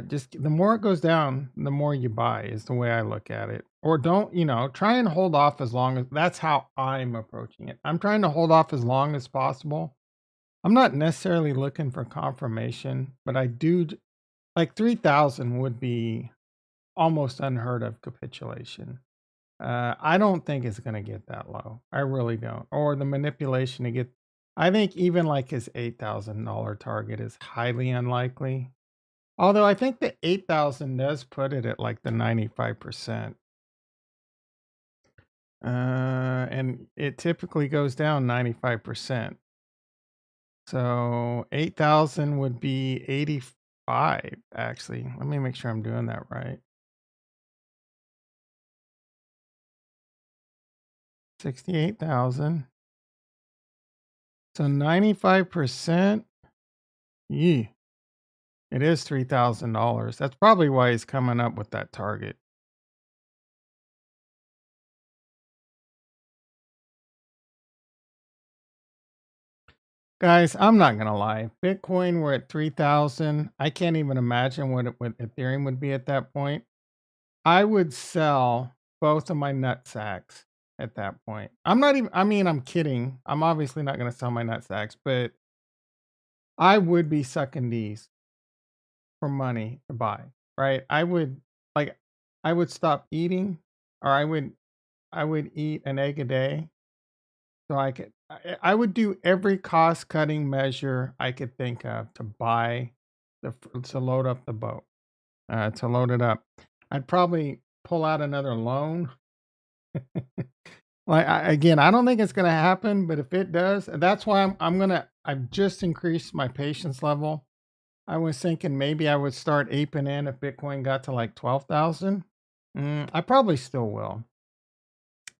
just the more it goes down, the more you buy is the way I look at it. Or don't, try and hold off as long as that's how I'm approaching it. I'm trying to hold off as long as possible. I'm not necessarily looking for confirmation, but I do like 3,000 would be almost unheard of capitulation. I don't think it's going to get that low. I really don't. Or the manipulation to get, I think even like his $8,000 target is highly unlikely. Although I think the 8,000 does put it at like the 95%. And it typically goes down 95%. So 8,000 would be 85, actually. Let me make sure I'm doing that right. 68,000. So 95%. Yeah, it is $3,000. That's probably why he's coming up with that target. Guys, I'm not gonna lie. Bitcoin, we're at 3,000. I can't even imagine what Ethereum would be at that point. I would sell both of my nut sacks at that point. I'm not even. I mean, I'm kidding. I'm obviously not gonna sell my nut sacks, but I would be sucking these for money to buy. Right? Like. I would stop eating, or I would eat an egg a day. So I would do every cost cutting measure I could think of to buy to load up the boat, to load it up. I'd probably pull out another loan. Like again, I don't think it's going to happen, but if it does, that's why I've just increased my patience level. I was thinking maybe I would start aping in if Bitcoin got to like 12,000. I probably still will.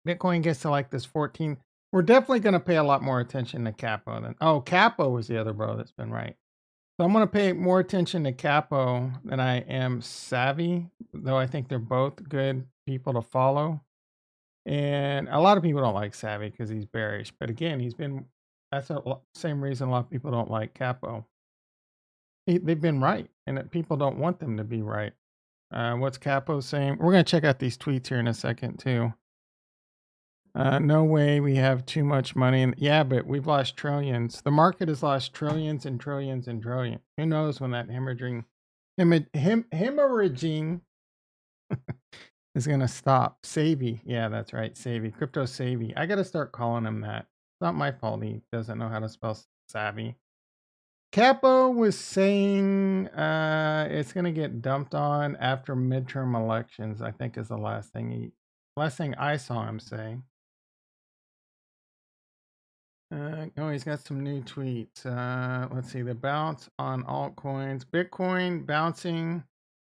Bitcoin gets to like this 14. We're definitely going to pay a lot more attention to Capo than, Capo was the other bro that's been right. So I'm going to pay more attention to Capo than I am Savvy, though I think they're both good people to follow. And a lot of people don't like Savvy because he's bearish. But again, that's the same reason a lot of people don't like Capo. They've been right, and that people don't want them to be right. What's Capo saying? We're going to check out these tweets here in a second, too. No way we have too much money. Yeah, but we've lost trillions. The market has lost trillions and trillions and trillions. Who knows when that hemorrhaging is going to stop. Savvy. Yeah, that's right. Savvy. Crypto Savvy. I got to start calling him that. It's not my fault he doesn't know how to spell savvy. Capo was saying it's going to get dumped on after midterm elections, I think is the last thing I saw him say. Oh, he's got some new tweets. Let's see. The bounce on altcoins. Bitcoin bouncing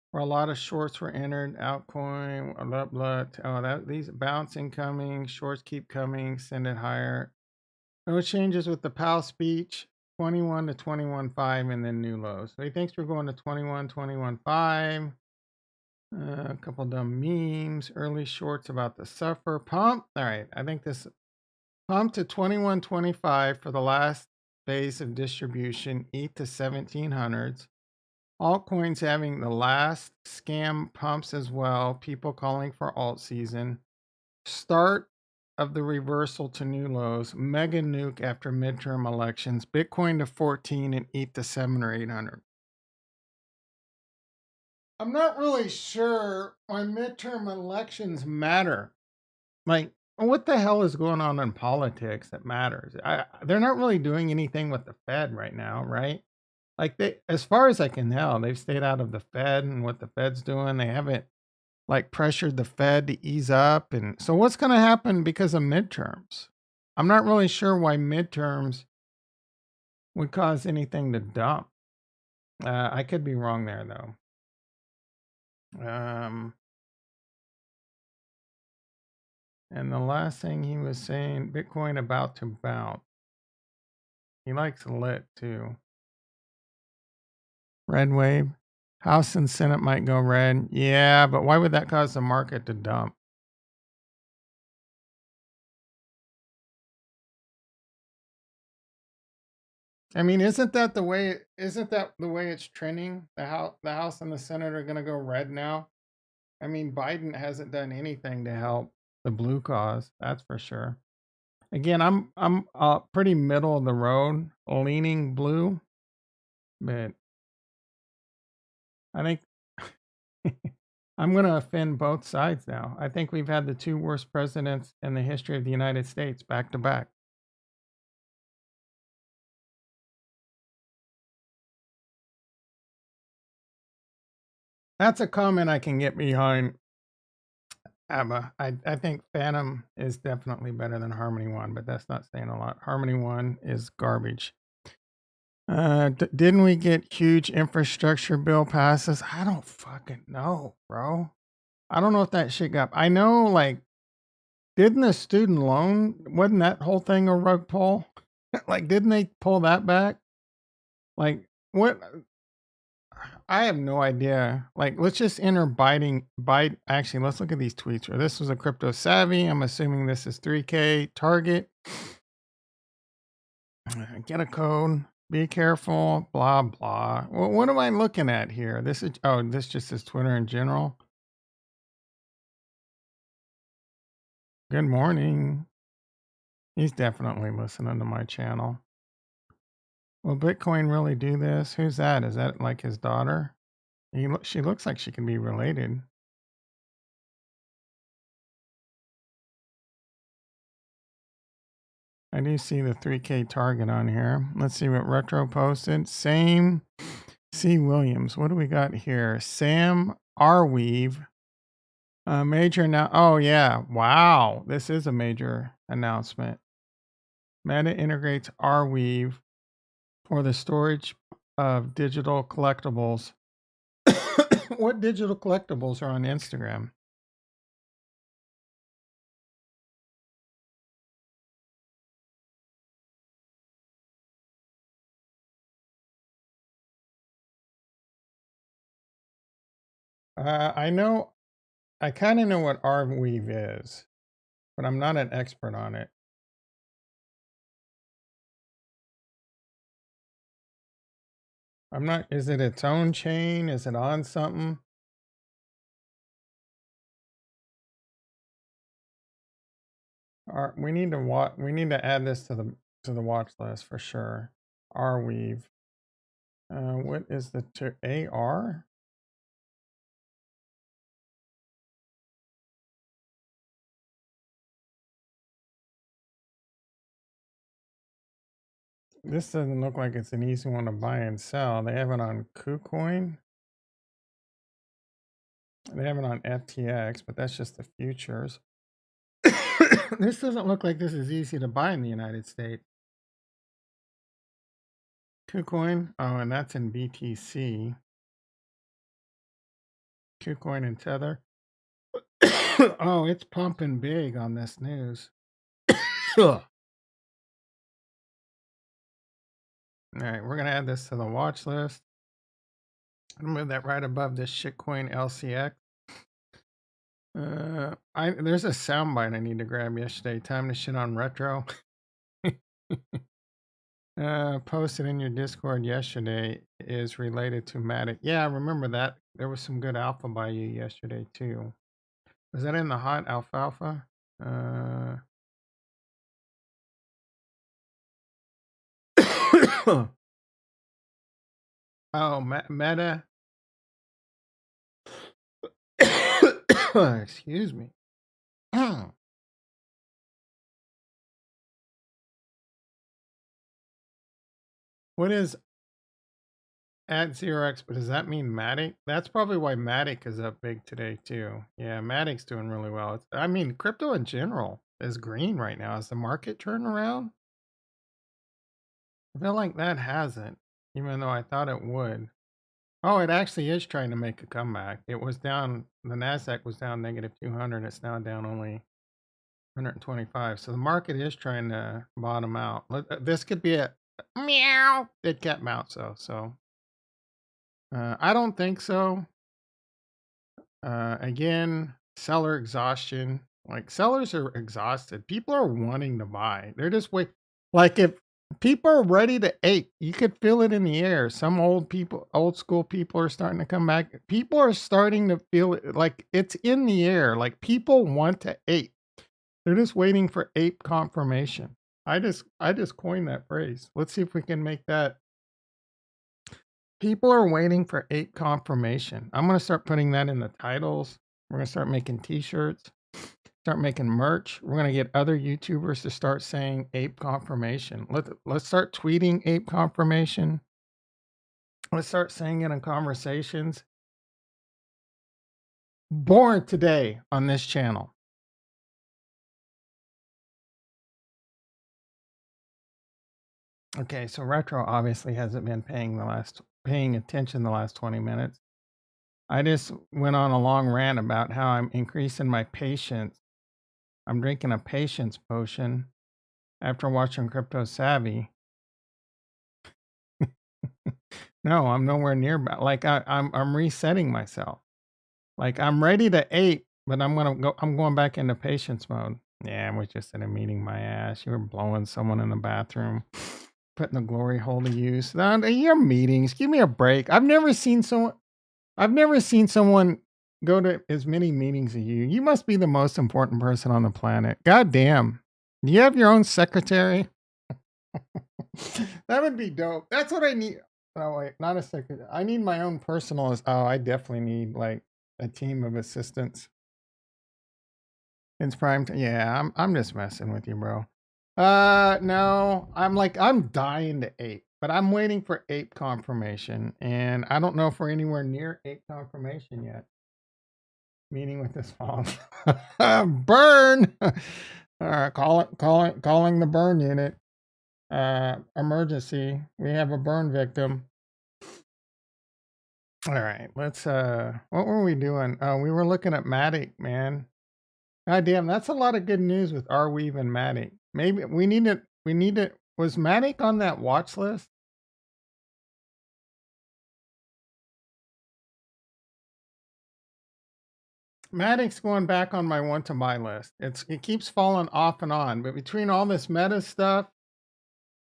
where a lot of shorts were entered. Altcoin, blah, blah. Oh, these bouncing coming. Shorts keep coming. Send it higher. No changes with the Powell speech. 21 to 21.5 and then new lows. So he thinks we're going to 21, 21.5. A couple dumb memes. Early shorts about the suffer. Pump. All right. I think this pump to 21.25 for the last phase of distribution. ETH to 1700s. Altcoins having the last scam pumps as well. People calling for alt season. Start of the reversal to new lows. Mega nuke after midterm elections. Bitcoin to 14 and ETH to 7 or 800. I'm not really sure why midterm elections matter. Like, what the hell is going on in politics that matters? They're not really doing anything with the Fed right now, right? Like as far as I can tell, they've stayed out of the Fed and what the Fed's doing. They haven't like pressured the Fed to ease up. And so what's going to happen because of midterms? I'm not really sure why midterms would cause anything to dump. I could be wrong there though. And the last thing he was saying, Bitcoin about to bounce. He likes lit too. Red wave. House and Senate might go red. Yeah, but why would that cause the market to dump? I mean, isn't that the way it's trending? The House and the Senate are going to go red now. I mean, Biden hasn't done anything to help the blue cause, that's for sure. Again, I'm pretty middle of the road, leaning blue, but I think I'm going to offend both sides now. I think we've had the two worst presidents in the history of the United States back to back. That's a comment I can get behind, Abba. I think Phantom is definitely better than Harmony One, but that's not saying a lot. Harmony One is garbage. Didn't we get huge infrastructure bill passes? I don't fucking know, bro. I don't know if that shit got. I know, like, didn't the student loan, wasn't that whole thing a rug pull? Like, didn't they pull that back? Like, what? I have no idea. Like, let's just enter bite. Actually, let's look at these tweets. This was a crypto savvy. I'm assuming this is 3K target. Get a code. Be careful. Blah blah. Well, what am I looking at here? This just is Twitter in general. Good morning. He's definitely listening to my channel. Will Bitcoin really do this? Who's that? Is that like his daughter? She looks like she can be related. I do see the 3K target on here. Let's see what Retro posted. Same C. Williams. What do we got here? Sam Arweave. Major now. Oh, yeah. Wow. This is a major announcement. Meta integrates Arweave for the storage of digital collectibles. What digital collectibles are on Instagram? I kind of know what Arweave is, but I'm not an expert on it. I'm not, is it its own chain? Is it on something? We need to add this to the watch list for sure. Arweave. What is the AR? This doesn't look like it's an easy one to buy and sell. They have it on KuCoin. They have it on FTX, but that's just the futures. This doesn't look like this is easy to buy in the United States. KuCoin. Oh, and that's in BTC. KuCoin and Tether. Oh, it's pumping big on this news. All right, we're going to add this to the watch list. I'm going to move that right above this shitcoin LCX. There's a soundbite I need to grab yesterday. Time to shit on retro. Posted in your Discord yesterday is related to Matic. Yeah, I remember that. There was some good alpha by you yesterday too. Was that in the hot alfalfa? Oh, Meta. Excuse me. What is at 0x, but does that mean Matic? That's probably why Matic is up big today too. Yeah, Matic's doing really well. I mean, crypto in general is green right now. Is the market turning around? I feel like that hasn't, even though I thought it would. Oh, it actually is trying to make a comeback. It was down, the NASDAQ was down negative 200. It's now down only 125. So the market is trying to bottom out. This could be a meow big cat bounce though. So I don't think so. Again, seller exhaustion. Like sellers are exhausted. People are wanting to buy. They're just wait. Like if people are ready to ape, you could feel it in the air. Some old school people are starting to come back. People are starting to feel it like it's in the air. Like people want to ape. They're just waiting for ape confirmation. I just coined that phrase. Let's see if we can make that. People are waiting for ape confirmation. I'm going to start putting that in the titles. We're going to start making t-shirts, start making merch. We're going to get other YouTubers to start saying ape confirmation. Let's start tweeting ape confirmation. Let's start saying it in conversations. Born today on this channel. Okay, so retro obviously hasn't been paying attention the last 20 minutes. I just went on a long rant about how I'm increasing my patience. I'm drinking a patience potion after watching Crypto Savvy. No, I'm nowhere near like I'm resetting myself. Like I'm ready to ape, but I'm going back into patience mode. Yeah, I was just in a meeting, my ass. You were blowing someone in the bathroom, putting the glory hole to use. Your meetings, give me a break. I've never seen someone go to as many meetings as you. You must be the most important person on the planet. God damn. Do you have your own secretary? That would be dope. That's what I need. Oh wait, not a secretary. I need my own personal. Oh, I definitely need like a team of assistants. It's prime time. Yeah, I'm just messing with you, bro. No, I'm dying to ape, but I'm waiting for ape confirmation, and I don't know if we're anywhere near ape confirmation yet. Meeting with this phone. Burn. Calling the burn unit. Emergency. We have a burn victim. All right, let's what were we doing? We were looking at Matic, man. God damn, that's a lot of good news with Arweave and Matic. Maybe we need it. Was Matic on that watch list? Matic's going back on my want to buy list. It keeps falling off and on, but between all this meta stuff,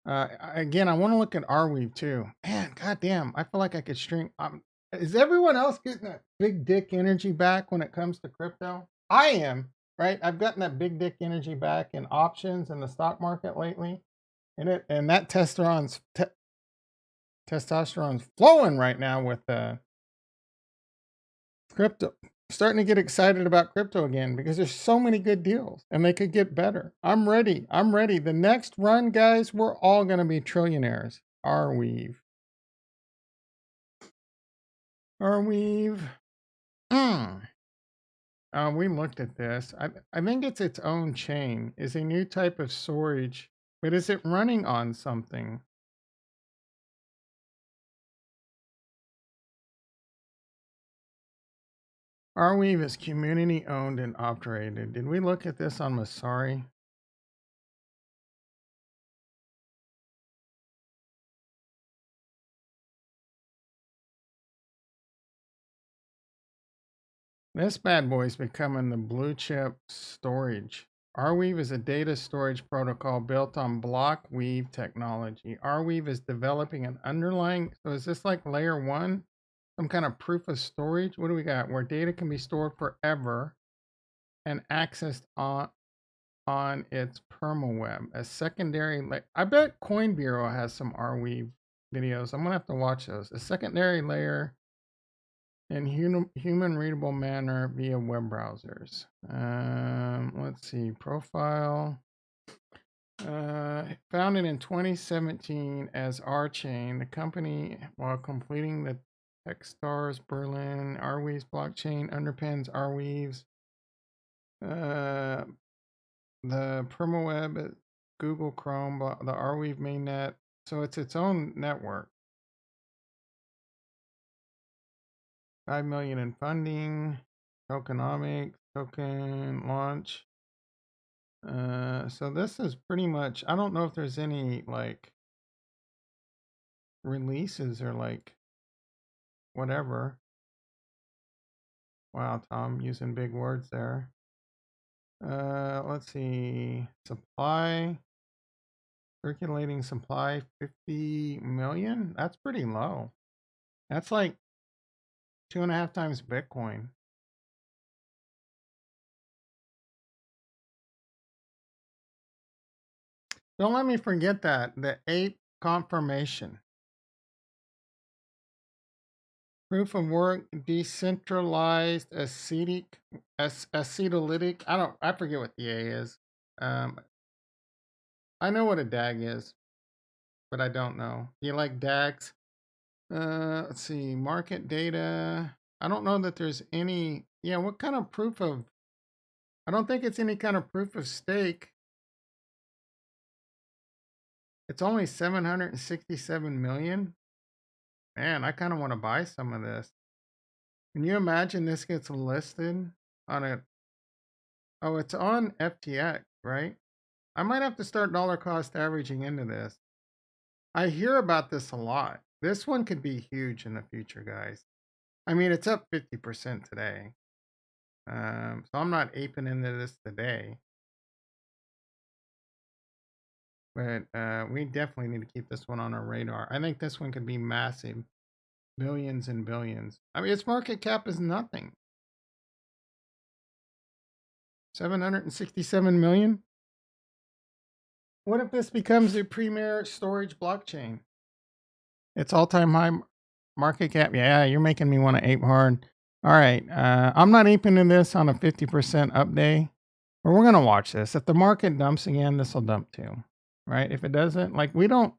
again, I want to look at Arweave too. Man, goddamn, I feel like I could string. Is everyone else getting that big dick energy back when it comes to crypto? I am, right? I've gotten that big dick energy back in options in the stock market lately, and that testosterone's flowing right now with crypto. starting to get excited about crypto again because there's so many good deals and they could get better. I'm ready. I'm ready. The next run, guys, we're all going to be trillionaires. Arweave. Arweave. We looked at this. I think it's its own chain. It's a new type of storage, but is it running on something? Arweave is community owned and operated. Did we look at this on Masari? This bad boy is becoming the blue chip storage. Arweave is a data storage protocol built on block weave technology. Arweave is developing an underlying, so is this like layer one? Some kind of proof of storage? What do we got? Where data can be stored forever and accessed on its permaweb. A secondary, like I bet Coin Bureau has some Arweave videos. I'm gonna have to watch those. A secondary layer in human readable manner via web browsers. Let's see, profile. Founded in 2017 as R-Chain, the company, while completing the Techstars Berlin, Arweave's blockchain underpins Arweave's the permaweb at Google Chrome, the Arweave mainnet. So it's its own network. 5 million in funding, tokenomics, token launch. So this is pretty much, I don't know if there's any like releases or like whatever. Wow, Tom, using big words there. Let's see, supply, circulating supply 50 million. That's pretty low. That's like 2.5 times Bitcoin. Don't let me forget that. The ape confirmation. Proof of work, decentralized acetylytic. I forget what the A is. I know what a DAG is, but I don't know. Do you like DAGs? Let's see, market data. I don't know that there's any, yeah, what kind of proof of, I don't think it's any kind of proof of stake. It's only 767 million. Man, I kind of want to buy some of this. Can you imagine this gets listed on a, oh, it's on FTX, right? I might have to start dollar cost averaging into this. I hear about this a lot. This one could be huge in the future, guys. I mean, it's up 50% today. So I'm not aping into this today. But we definitely need to keep this one on our radar. I think this one could be massive. Billions and billions. I mean, its market cap is nothing. 767 million. What if this becomes the premier storage blockchain? It's all-time high market cap. Yeah, you're making me want to ape hard. All right, I'm not aping in this on a 50% up day, but we're gonna watch this. If the market dumps again, this will dump too, right? If it doesn't, like we don't.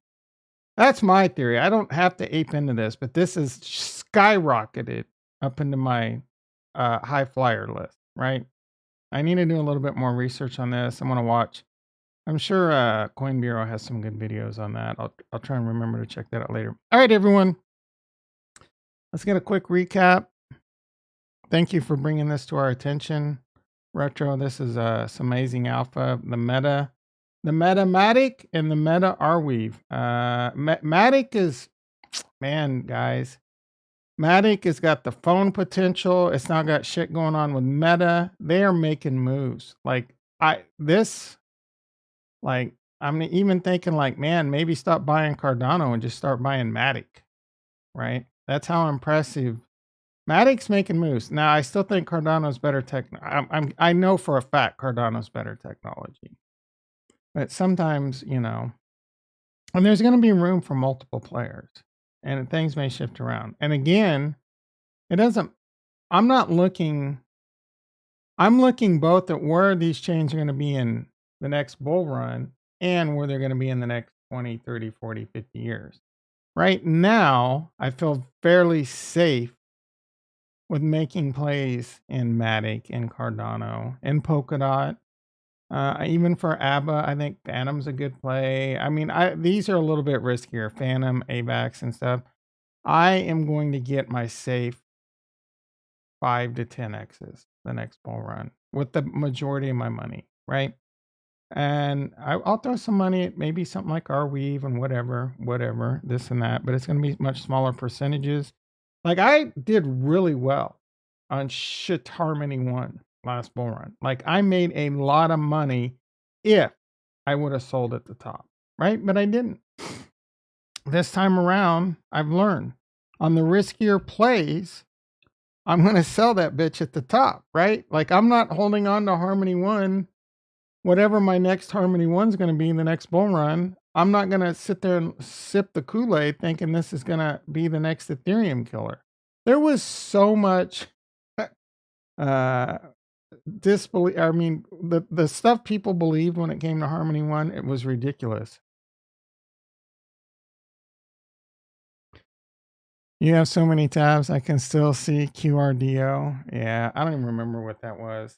That's my theory. I don't have to ape into this, but this is skyrocketed up into my high flyer list, right? I need to do a little bit more research on this. I'm gonna watch. I'm sure Coin Bureau has some good videos on that. I'll try and remember to check that out later. All right, everyone. Let's get a quick recap. Thank you for bringing this to our attention. Retro, this is some amazing alpha. The Matic and the Meta Arweave. Matic is, man, guys. Matic has got the phone potential. It's now got shit going on with Meta. They are making moves. I'm even thinking like, man, maybe stop buying Cardano and just start buying Matic, right? That's how impressive. Matic's making moves. Now, I still think Cardano's better I know for a fact Cardano's better technology. But sometimes, and there's going to be room for multiple players and things may shift around. And again, I'm not looking I'm looking both at where these chains are going to be in the next bull run and where they're going to be in the next 20, 30, 40, 50 years. Right now, I feel fairly safe with making plays in Matic and Cardano and Polkadot. Even for ABBA, I think Phantom's a good play. I mean, these are a little bit riskier, Phantom, AVAX, and stuff. I am going to get my safe 5 to 10x's the next bull run with the majority of my money, right? And I'll throw some money at maybe something like Arweave and whatever, this and that, but it's going to be much smaller percentages. Like I did really well on Shit Harmony 1 last bull run. Like I made a lot of money if I would have sold at the top, right? But I didn't. This time around, I've learned on the riskier plays, I'm going to sell that bitch at the top, right? Like I'm not holding on to Harmony 1, whatever my next Harmony 1's going to be in the next bull run. I'm not going to sit there and sip the Kool-Aid thinking this is going to be the next Ethereum killer. There was so much disbelief. I mean, the stuff people believed when it came to Harmony 1, it was ridiculous. You have so many tabs. I can still see QRDO. Yeah, I don't even remember what that was.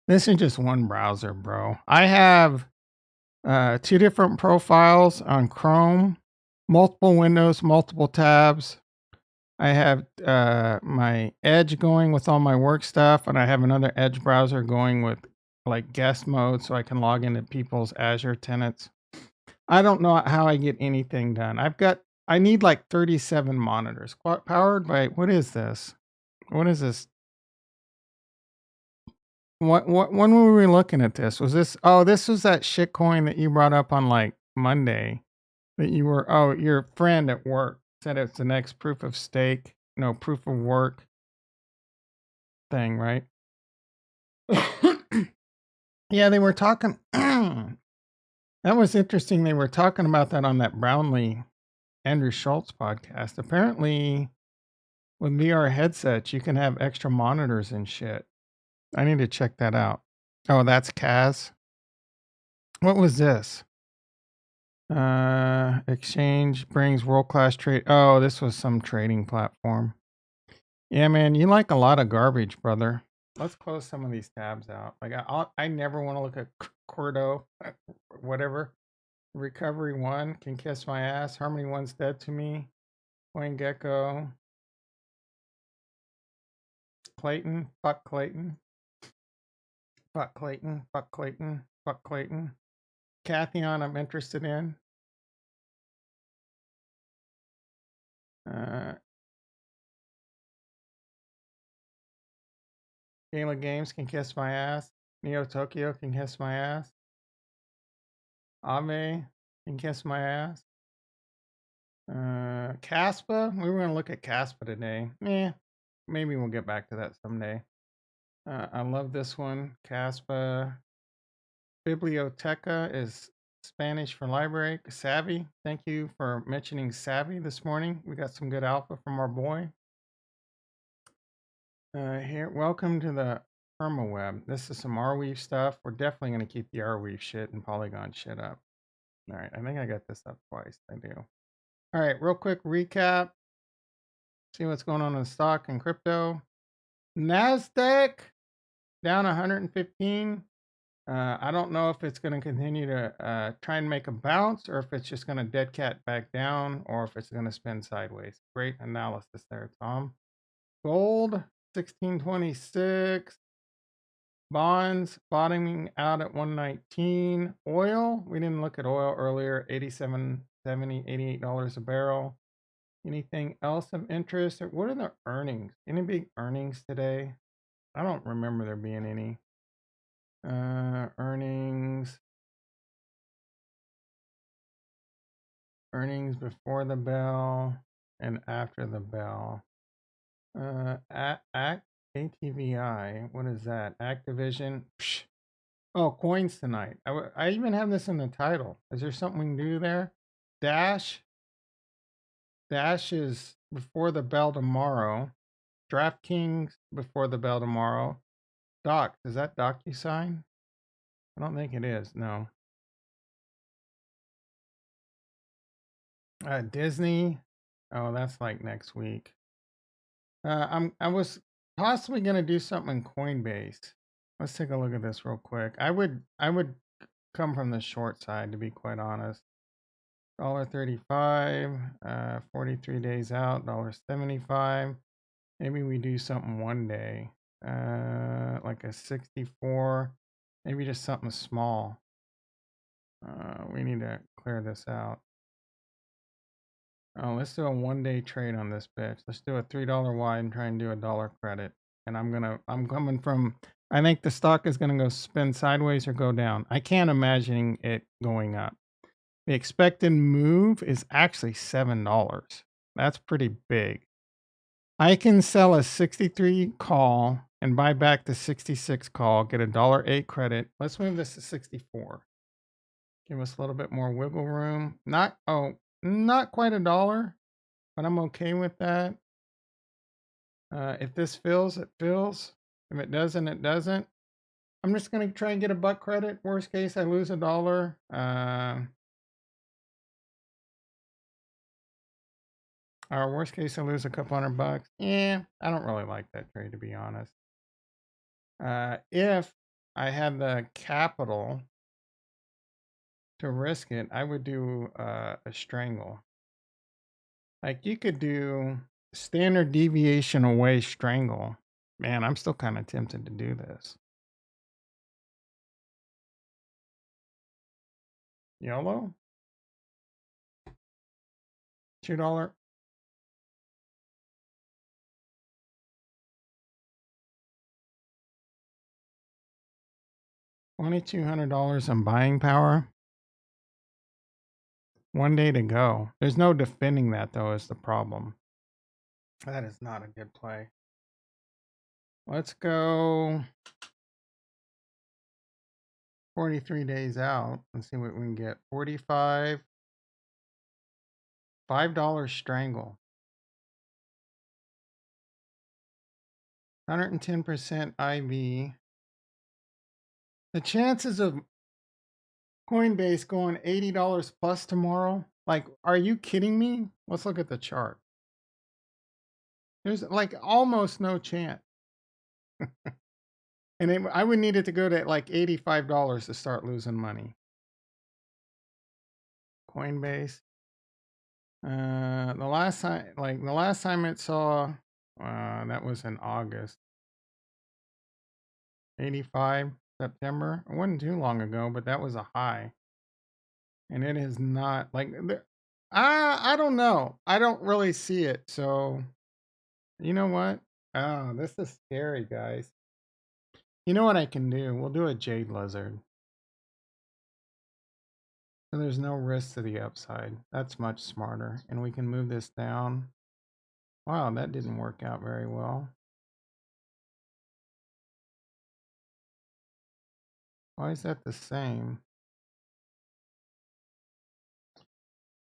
This is just one browser, bro. I have 2 different profiles on Chrome, multiple windows, multiple tabs. I have my Edge going with all my work stuff, and I have another Edge browser going with like guest mode so I can log into people's Azure tenants. I don't know how I get anything done. I need like 37 monitors powered by, what is this? What is this? When were we looking at this? Was this, oh, this was that shit coin that you brought up on like Monday that you were, oh, your friend at work said it's the next proof of stake, no, proof of work thing, right? Yeah, they were talking. That was interesting. They were talking about that on that Brownlee Andrew Schultz podcast. Apparently, with VR headsets, you can have extra monitors and shit. I need to check that out. Oh, that's Kaz. What was this? Exchange brings world-class trade. Oh, this was some trading platform. Yeah, man, you like a lot of garbage, brother. Let's close some of these tabs out. Like I never want to look at Cordo, whatever. Recovery 1 can kiss my ass. Harmony 1's dead to me. Coin Gecko. Clayton. Fuck Clayton. Fuck Clayton. Fuck Clayton. Fuck Clayton. Cathion, I'm interested in. Gala Games can kiss my ass. Neo Tokyo can kiss my ass. Ame can kiss my ass. Caspa, we were going to look at Caspa today. Maybe we'll get back to that someday. I love this one. Caspa. Biblioteca is Spanish for library. Savvy, thank you for mentioning Savvy this morning. We got some good alpha from our boy. Here, welcome to the PermaWeb. This is some Arweave stuff. We're definitely going to keep the Arweave shit and Polygon shit up. All right, I think I got this up twice. I do. All right, real quick recap. See what's going on in the stock and crypto. NASDAQ down 115. I don't know if it's going to continue to try and make a bounce or if it's just going to dead cat back down or if it's going to spin sideways. Great analysis there, Tom. Gold, 1626. Bonds bottoming out at 119. Oil, we didn't look at oil earlier, 87.70, $88 a barrel. Anything else of interest? What are the earnings? Any big earnings today? I don't remember there being any. Earnings before the bell and after the bell. ATVI, what is that? Activision. Psh. Oh, coins tonight. I even have this in the title. Is there something we can do there? Dash is before the bell tomorrow. DraftKings before the bell tomorrow. Doc, is that DocuSign? I don't think it is. No. Disney. Oh, that's like next week. I was possibly gonna do something in Coinbase. Let's take a look at this real quick. I would come from the short side, to be quite honest. $1.35, 43 days out, $1.75. Maybe we do something one day, like a 64, maybe just something small. We need to clear this out. Oh, let's do a 1-day trade on this bitch. Let's do a $3 wide and try and do a dollar credit. And I'm coming from, I think the stock is gonna go spin sideways or go down. I can't imagine it going up. The expected move is actually $7. That's pretty big. I can sell a 63 call and buy back the 66 call, get a $1.08 credit. Let's move this to 64. Give us a little bit more wiggle room. Not quite $1, but I'm okay with that. If this fills, it fills. If it doesn't, it doesn't. I'm just gonna try and get a buck credit. Worst case, I lose $1. Or worst case, I lose a couple $100. Yeah, I don't really like that trade, to be honest. If I had the capital to risk it, I would do a strangle. Like you could do standard deviation away strangle. Man, I'm still kind of tempted to do this. YOLO? $2. $2,200 on buying power. 1 day to go. There's no defending that, though, is the problem. That is not a good play. Let's go 43 days out and see what we can get. 45. $5 strangle. 110% IV. The chances of Coinbase going $80 plus tomorrow, like, are you kidding me? Let's look at the chart. There's like almost no chance. And I would need it to go to like $85 to start losing money. Coinbase. The last time it saw, that was in August. 85 September. It wasn't too long ago, but that was a high. And it is not like I don't know. I don't really see it. So you know what? Oh, this is scary, guys. You know what I can do? We'll do a jade lizard. So there's no risk to the upside. That's much smarter. And we can move this down. Wow, that didn't work out very well. Why is that the same?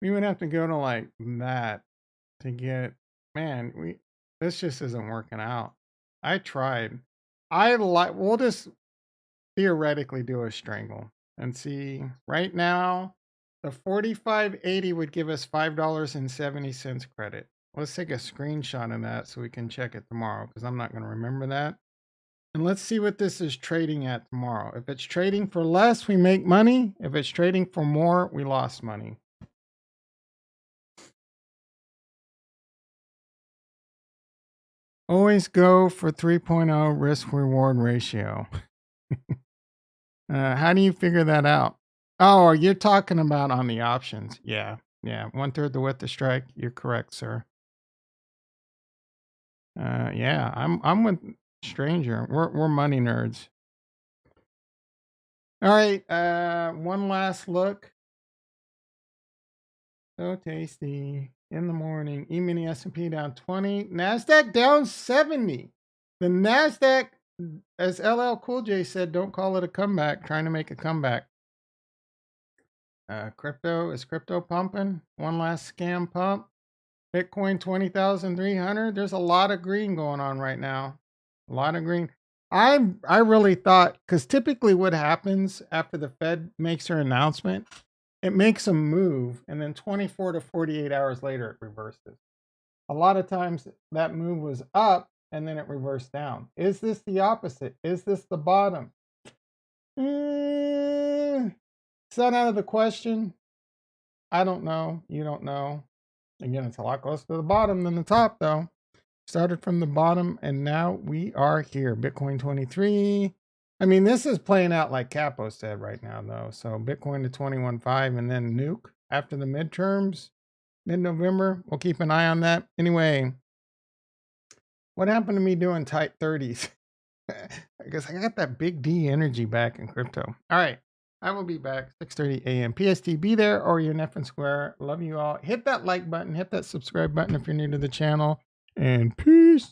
We would have to go to like that to get, man, this just isn't working out. I tried. We'll just theoretically do a strangle and see. Right now, the 45.80 would give us $5.70 credit. Let's take a screenshot of that so we can check it tomorrow, because I'm not going to remember that. And let's see what this is trading at tomorrow. If it's trading for less, we make money. If it's trading for more, we lost money. Always go for 3.0 risk reward ratio. How do you figure that out? Oh, you're talking about on the options. Yeah. 1/3 the width of strike. You're correct, sir. Yeah, I'm with Stranger. We're money nerds. All right. One last look. So tasty. In the morning. E-mini S&P down 20. NASDAQ down 70. The NASDAQ, as LL Cool J said, don't call it a comeback. Trying to make a comeback. Is crypto pumping? One last scam pump. Bitcoin 20,300. There's a lot of green going on right now. A lot of green. I really thought, because typically what happens after the Fed makes their announcement, it makes a move, and then 24 to 48 hours later, it reverses. A lot of times that move was up, and then it reversed down. Is this the opposite? Is this the bottom? It's not out of the question. I don't know. You don't know. Again, it's a lot closer to the bottom than the top, though. Started from the bottom, and now we are here. Bitcoin 23. I mean, this is playing out like Capo said right now, though. So Bitcoin to 21.5 and then nuke after the midterms, mid-November. We'll keep an eye on that. Anyway, what happened to me doing tight 30s? I guess I got that big D energy back in crypto. All right. I will be back 6:30 a.m. PST. Be there or you're Neff and Square. Love you all. Hit that like button. Hit that subscribe button if you're new to the channel. And peace.